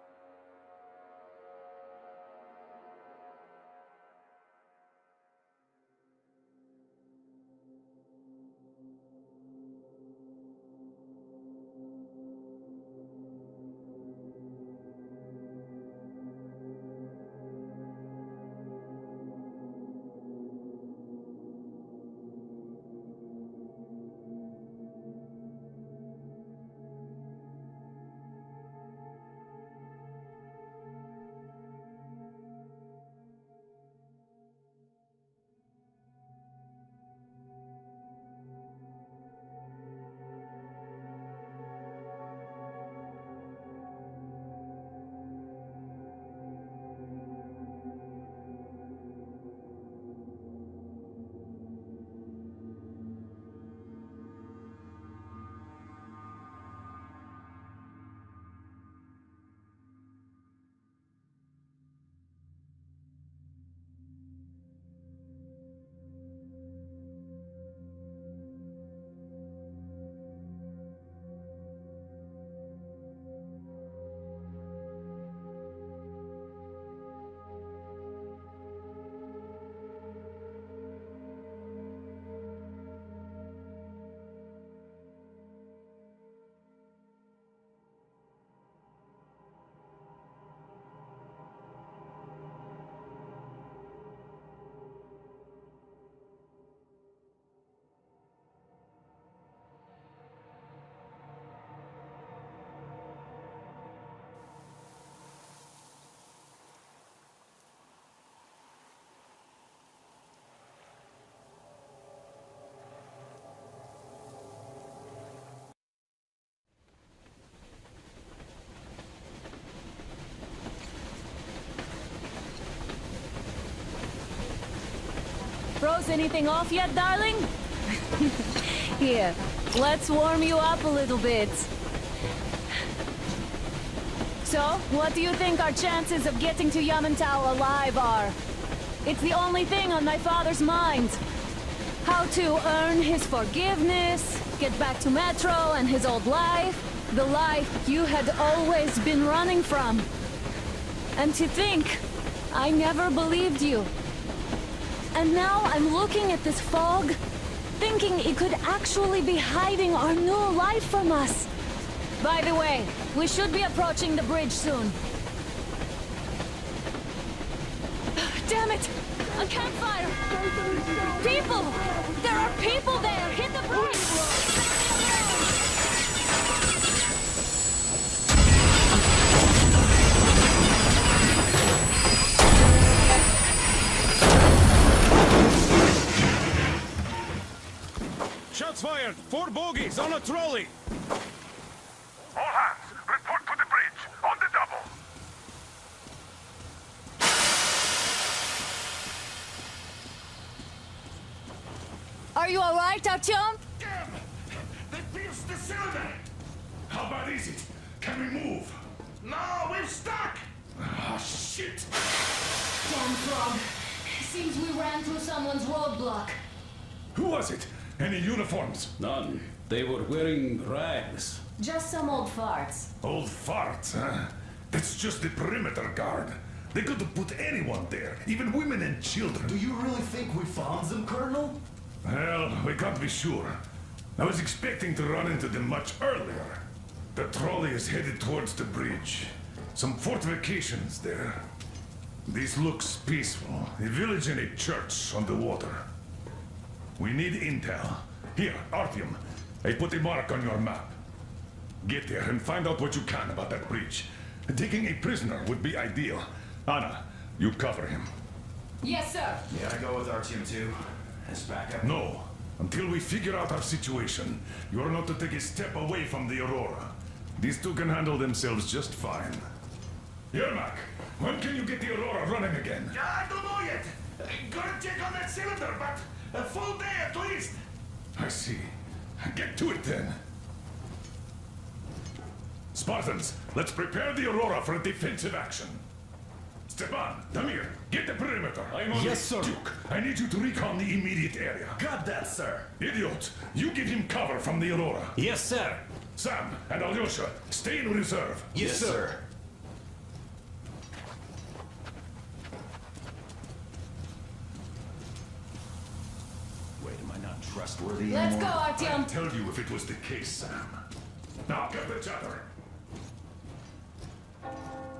Froze anything off yet, darling? Here, let's warm you up a little bit. So, what do you think our chances of getting to Yamantau alive are? It's the only thing on my father's mind. How to earn his forgiveness, get back to Metro and his old life. The life you had always been running from. And to think, I never believed you. And now I'm looking at this fog, thinking it could actually be hiding our new life from us. By the way, we should be approaching the bridge soon. Damn it! A campfire! People! There are people there! Hit the bridge! Shots fired! 4 bogies on a trolley! All hands, report to the bridge, on the double. Are you alright, Artyom? Damn! They pierced the cylinder! How bad is it? Can we move? No, we're stuck! Ah, shit! Damn frog. Seems we ran through someone's roadblock. Who was it? Any uniforms? None. They were wearing rags. Just some old farts. Old farts, huh? That's just the perimeter guard. They could have put anyone there, even women and children. Do you really think we found them, Colonel? Well, we can't be sure. I was expecting to run into them much earlier. The trolley is headed towards the bridge. Some fortifications there. This looks peaceful. A village and a church on the water. We need intel. Here, Artyom. I put a mark on your map. Get there and find out what you can about that breach. Taking a prisoner would be ideal. Anna, you cover him. Yes, sir. Yeah, I go with Artyom too. As backup. No. Until we figure out our situation, you are not to take a step away from the Aurora. These two can handle themselves just fine. Yermak, when can you get the Aurora running again? I don't know yet. Gonna check on that cylinder, but a full day at least. I see. Get to it then. Spartans, let's prepare the Aurora for a defensive action. Stepan, Damir, get the perimeter. I'm on Yes, it. sir. Duke, I need you to recon the immediate area. Got that, sir. Idiot, you give him cover from the Aurora. Yes, sir. Sam and Alyosha, stay in reserve. Yes, sir. Wait, am I not trustworthy Let's go, anymore? Artyom. I'd tell you if it was the case, Sam. Now get the chatter.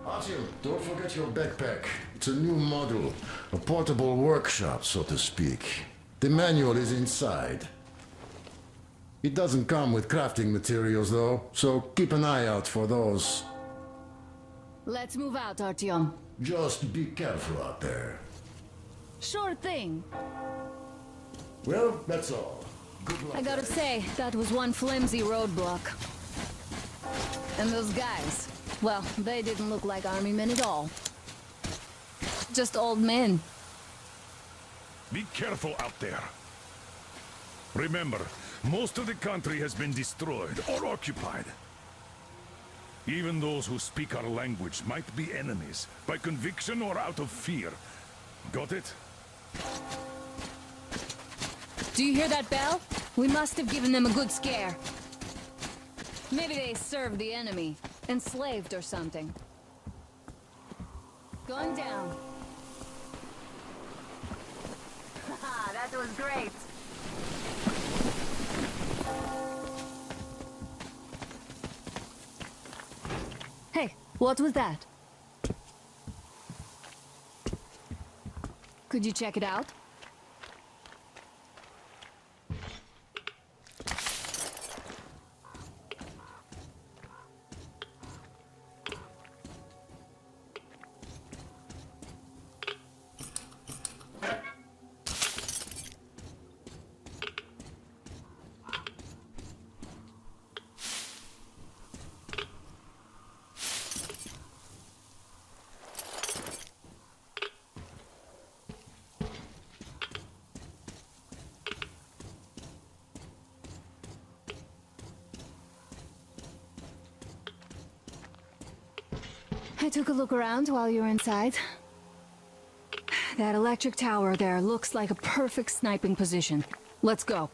Artyom, don't forget your backpack. It's a new model. A portable workshop, so to speak. The manual is inside. It doesn't come with crafting materials, though, so keep an eye out for those. Let's move out, Artyom. Just be careful out there. Sure thing. Well, that's all. Good luck. I gotta say, that was one flimsy roadblock. And those guys, well, they didn't look like army men at all. Just old men. Be careful out there. Remember, most of the country has been destroyed or occupied. Even those who speak our language might be enemies, by conviction or out of fear. Got it? Do you hear that bell? We must have given them a good scare. Maybe they served the enemy, enslaved or something. Going down. Haha, that was great. Hey, what was that? Could you check it out? I took a look around while you were inside. That electric tower there looks like a perfect sniping position. Let's go.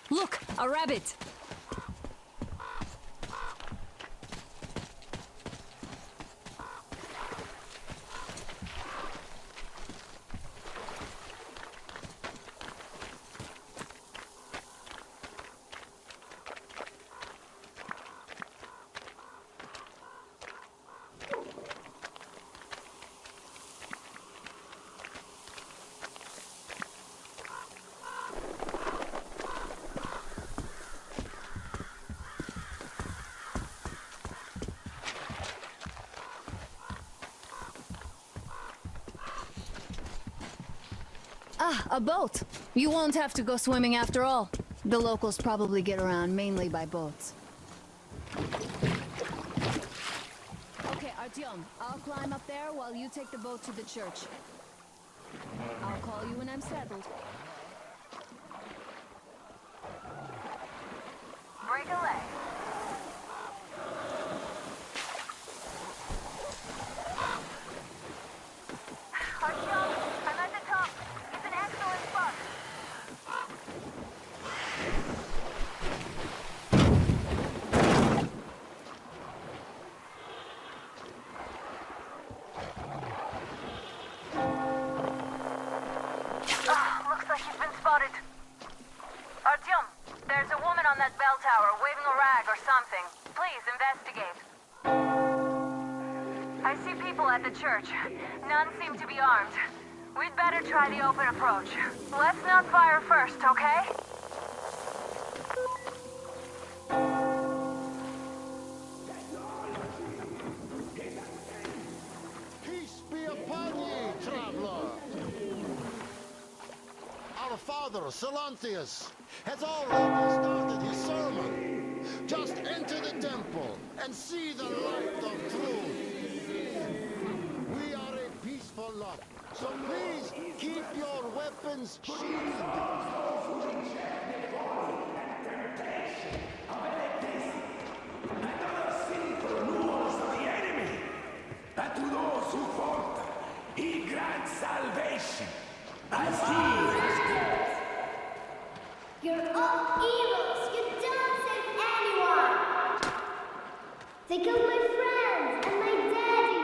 Look, a rabbit! Ah, a boat! You won't have to go swimming after all. The locals probably get around mainly by boats. Okay, Artyom, I'll climb up there while you take the boat to the church. I'll call you when I'm settled. Break a leg. Artyom, I'm at the top. It's an excellent spot. Please, investigate. I see people at the church. None seem to be armed. We'd better try the open approach. Let's not fire first, okay? Peace be upon ye, traveler. Our father, Silanthius, has already started his sermon. Just enter the temple and see the light of truth. We are a peaceful lot, so please keep your weapons sheathed. That to those who falter, he grants salvation. As he You're all evils! You don't save anyone! They killed my friends and my daddy!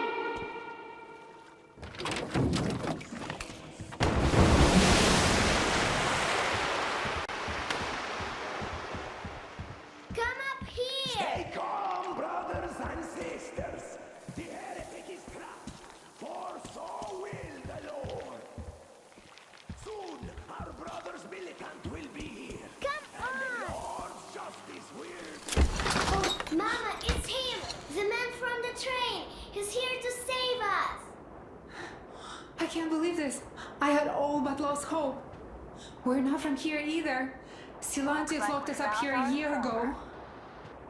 Come up here! Stay calm, brothers and sisters. The heretic is trapped, for so will the Lord. Soon, our brother's militant will be here. Come and on! the Lord's justice will... Oh, Mama, it's him! The man from the train! He's here to save us! I can't believe this. I had all but lost hope. We're not from here either. Silantius locked us up here a year ago.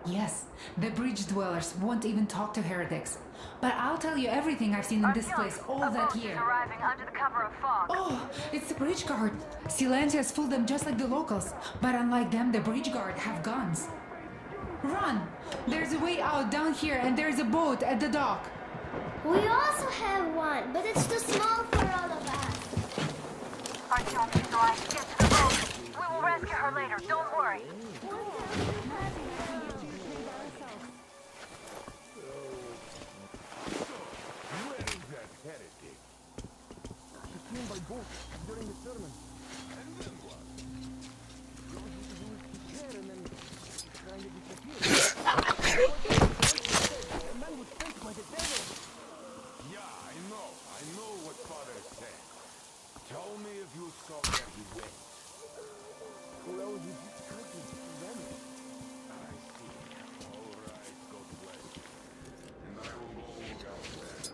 Yes, the bridge dwellers won't even talk to heretics. But I'll tell you everything I've seen in this place all that year. Arriving under the cover of fog. Oh, it's the bridge guard. Silantius fooled them just like the locals. But unlike them, the bridge guard have guns. Run! There's a way out down here and there's a boat at the dock. We also have one, but it's too small for all of us. Artyom, please alive. Get to the boat. We will rescue her later. Don't worry. Where is that heretic? He came by boat during the sermon. And then what? He was and then kind of disappeared. A man was sent by the devil. Yeah, I know what Father said. Tell me if you saw where he went. Well, you just tried to run it. I see. All right, God bless you. And I will go look out there.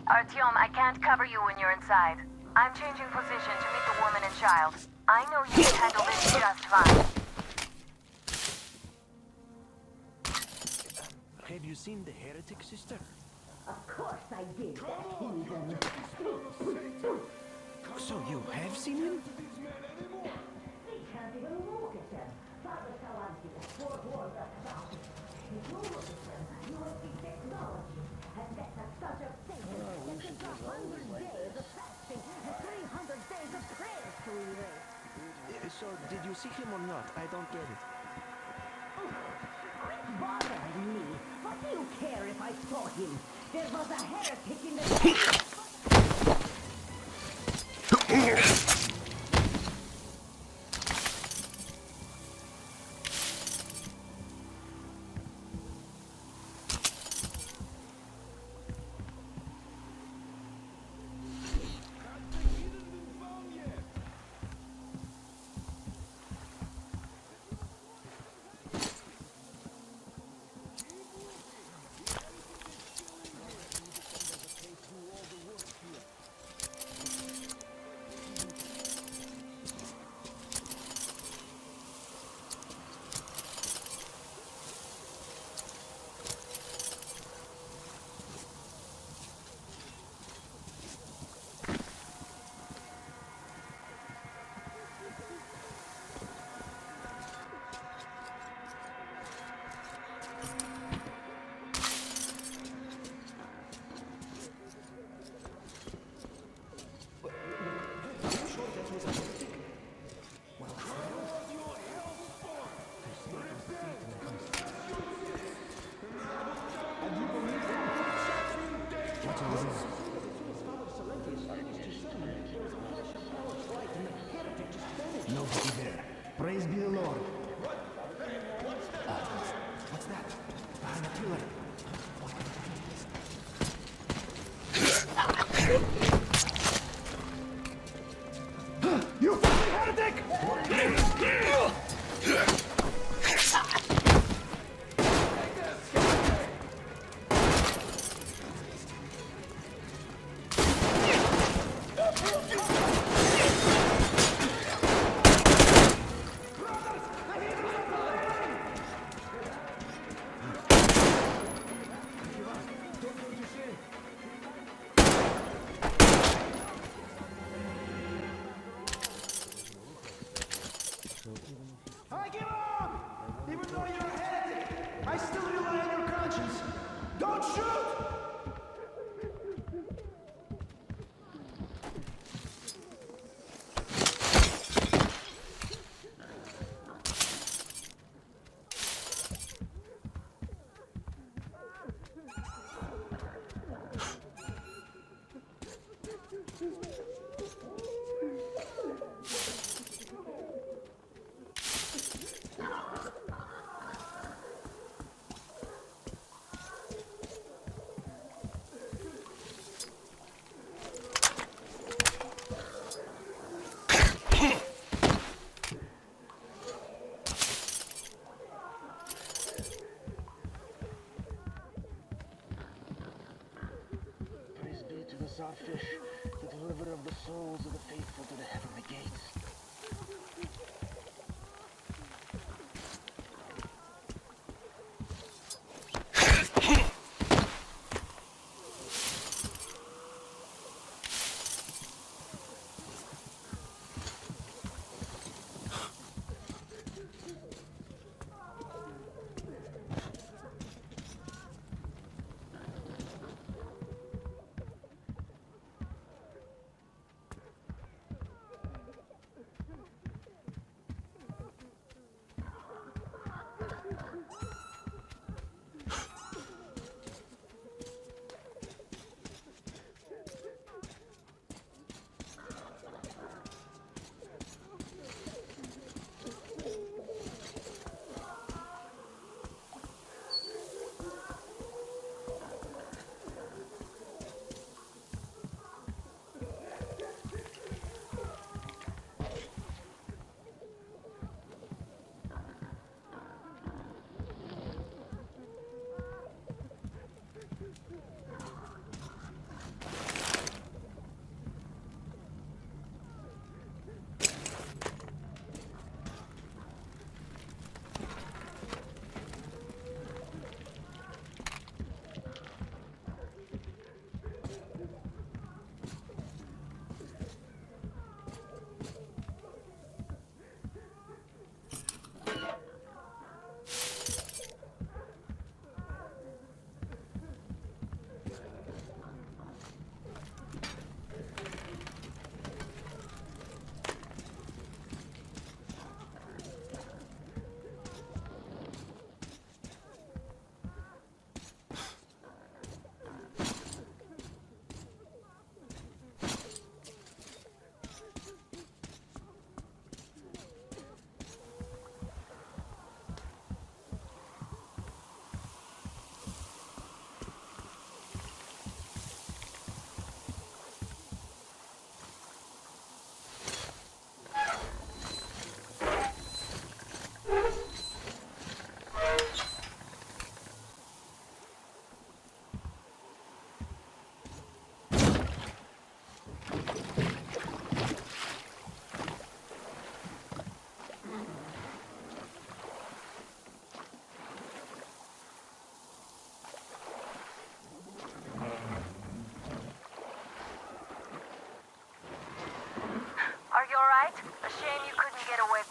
Artyom, I can't cover you when you're inside. I'm changing position to meet the woman and child. I know you can handle this just fine. Have you seen the heretic, sister? Of course I did. So you have seen him? They can't even look at them. Father Salantius forewarned us about it. If you look at them, you will see technology. And that's at such a thing that took 100 days of fasting and 300 days of prayers to erase. So, did you see him or not? I don't get it. Quit bothering me. What do you care if I saw him? There was a heretic in the... Nobody there. Praise be the Lord. What's that? Behind the pillar. You fucking heretic! I give up! Even though you're a heretic, I still rely on your conscience. Don't shoot! Praise be to the Czarfish, the deliverer of the souls of the faithful to the heavenly gates.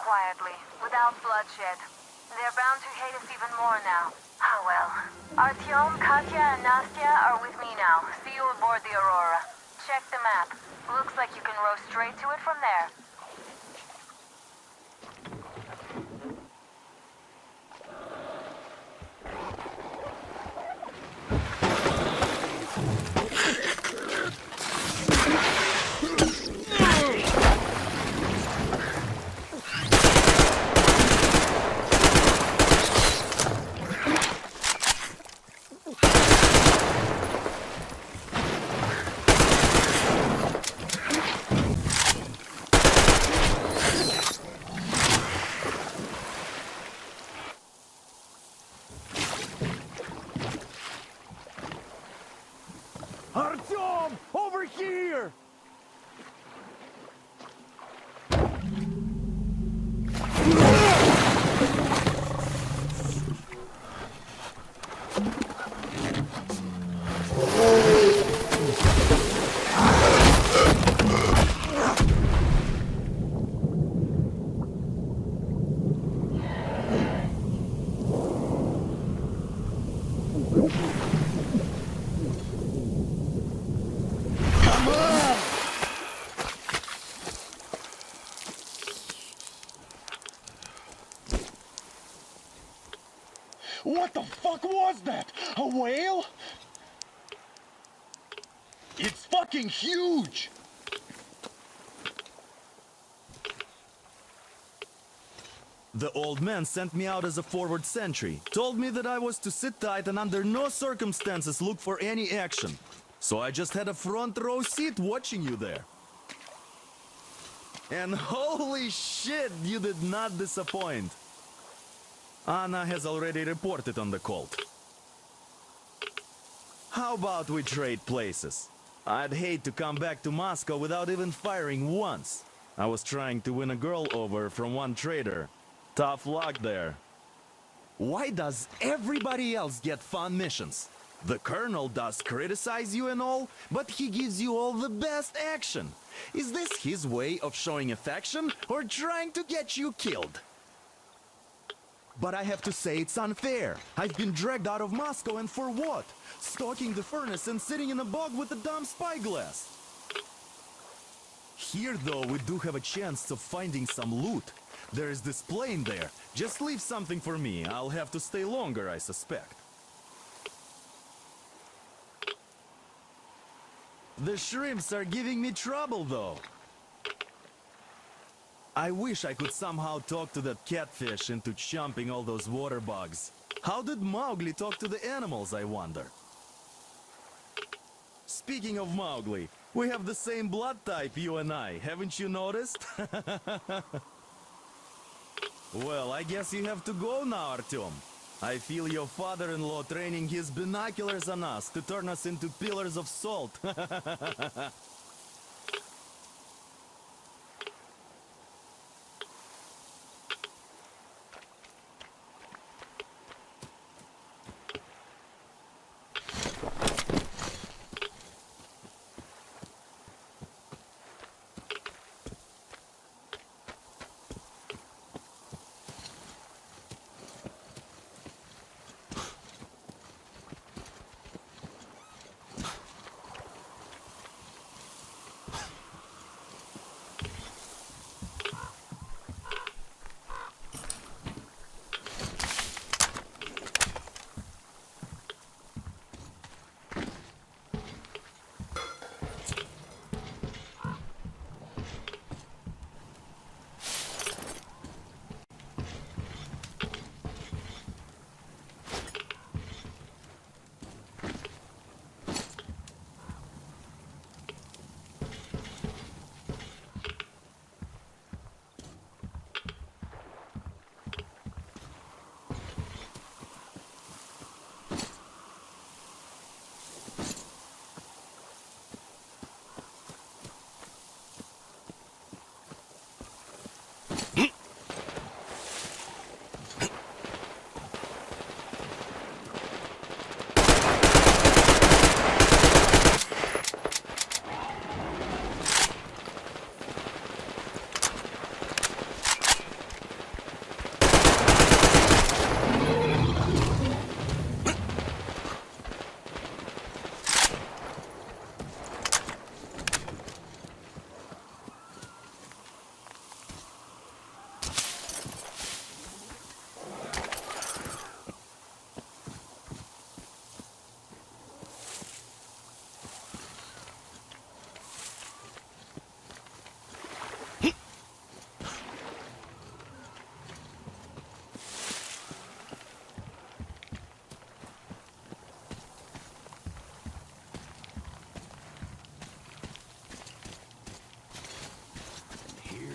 quietly, without bloodshed. They're bound to hate us even more now. Ah, well. Artyom, Katya, and Nastya are with me now. See you aboard the Aurora. Check the map. Looks like you can row straight to it from there. Artyom! Over here! What the fuck was that? A whale? It's fucking huge! The old man sent me out as a forward sentry. Told me that I was to sit tight and under no circumstances look for any action. So I just had a front row seat watching you there. And holy shit, you did not disappoint. Anna has already reported on the cult. How about we trade places? I'd hate to come back to Moscow without even firing once. I was trying to win a girl over from one trader. Tough luck there. Why does everybody else get fun missions? The Colonel does criticize you and all, but he gives you all the best action. Is this his way of showing affection or trying to get you killed? But I have to say it's unfair. I've been dragged out of Moscow, and for what? Stalking the furnace and sitting in a bog with a dumb spyglass. Here, though, we do have a chance of finding some loot. There is this plane there. Just leave something for me. I'll have to stay longer, I suspect. The shrimps are giving me trouble, though. I wish I could somehow talk to that catfish into chomping all those water bugs. How did Mowgli talk to the animals, I wonder? Speaking of Mowgli, we have the same blood type, you and I. Haven't you noticed? Well, I guess you have to go now, Artyom. I feel your father-in-law training his binoculars on us to turn us into pillars of salt.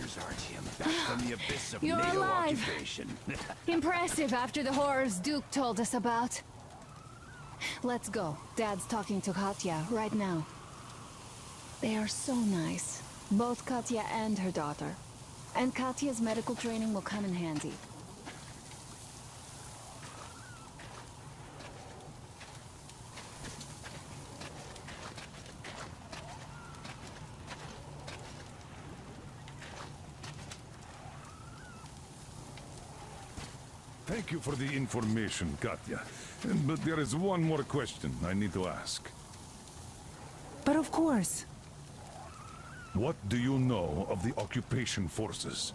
Artyom, back from the abyss of You're NATO alive. occupation. Impressive after the horrors Duke told us about. Let's go. Dad's talking to Katya right now. They are so nice. Both Katya and her daughter. And Katya's medical training will come in handy. Thank you for the information, Katya. But there is one more question I need to ask. But of course. What do you know of the occupation forces?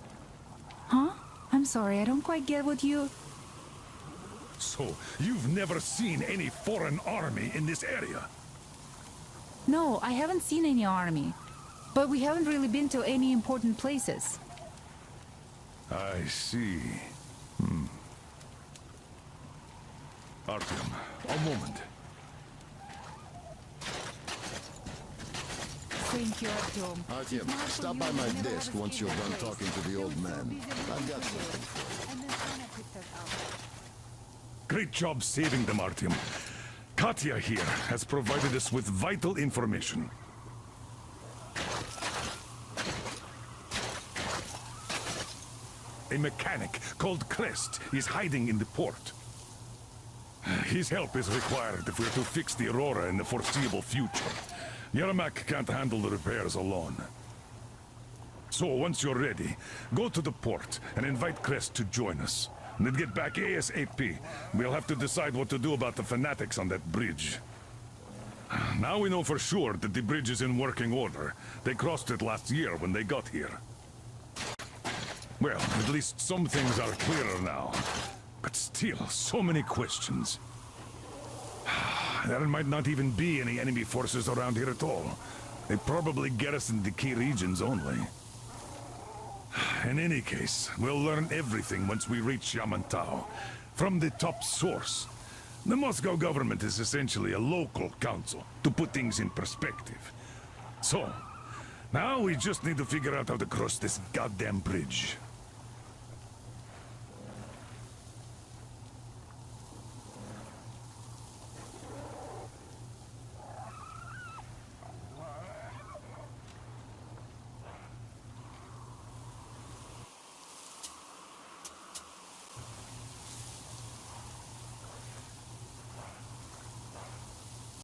Huh? I'm sorry, I don't quite get what you... So, you've never seen any foreign army in this area? No, I haven't seen any army. But we haven't really been to any important places. I see. Artyom, a moment. Thank you, Artyom. Artyom, stop by my desk once you're done talking to the old man. I've got something. Great job saving them, Artyom. Katya here has provided us with vital information. A mechanic called Crest is hiding in the port. His help is required if we're to fix the Aurora in the foreseeable future. Yermak can't handle the repairs alone. So once you're ready, go to the port and invite Crest to join us. And then get back ASAP. We'll have to decide what to do about the fanatics on that bridge. Now we know for sure that the bridge is in working order. They crossed it last year when they got here. Well, at least some things are clearer now. But still, so many questions. There might not even be any enemy forces around here at all. They probably garrison the key regions only. In any case, we'll learn everything once we reach Yamantau. From the top source. The Moscow government is essentially a local council, to put things in perspective. So, now we just need to figure out how to cross this goddamn bridge.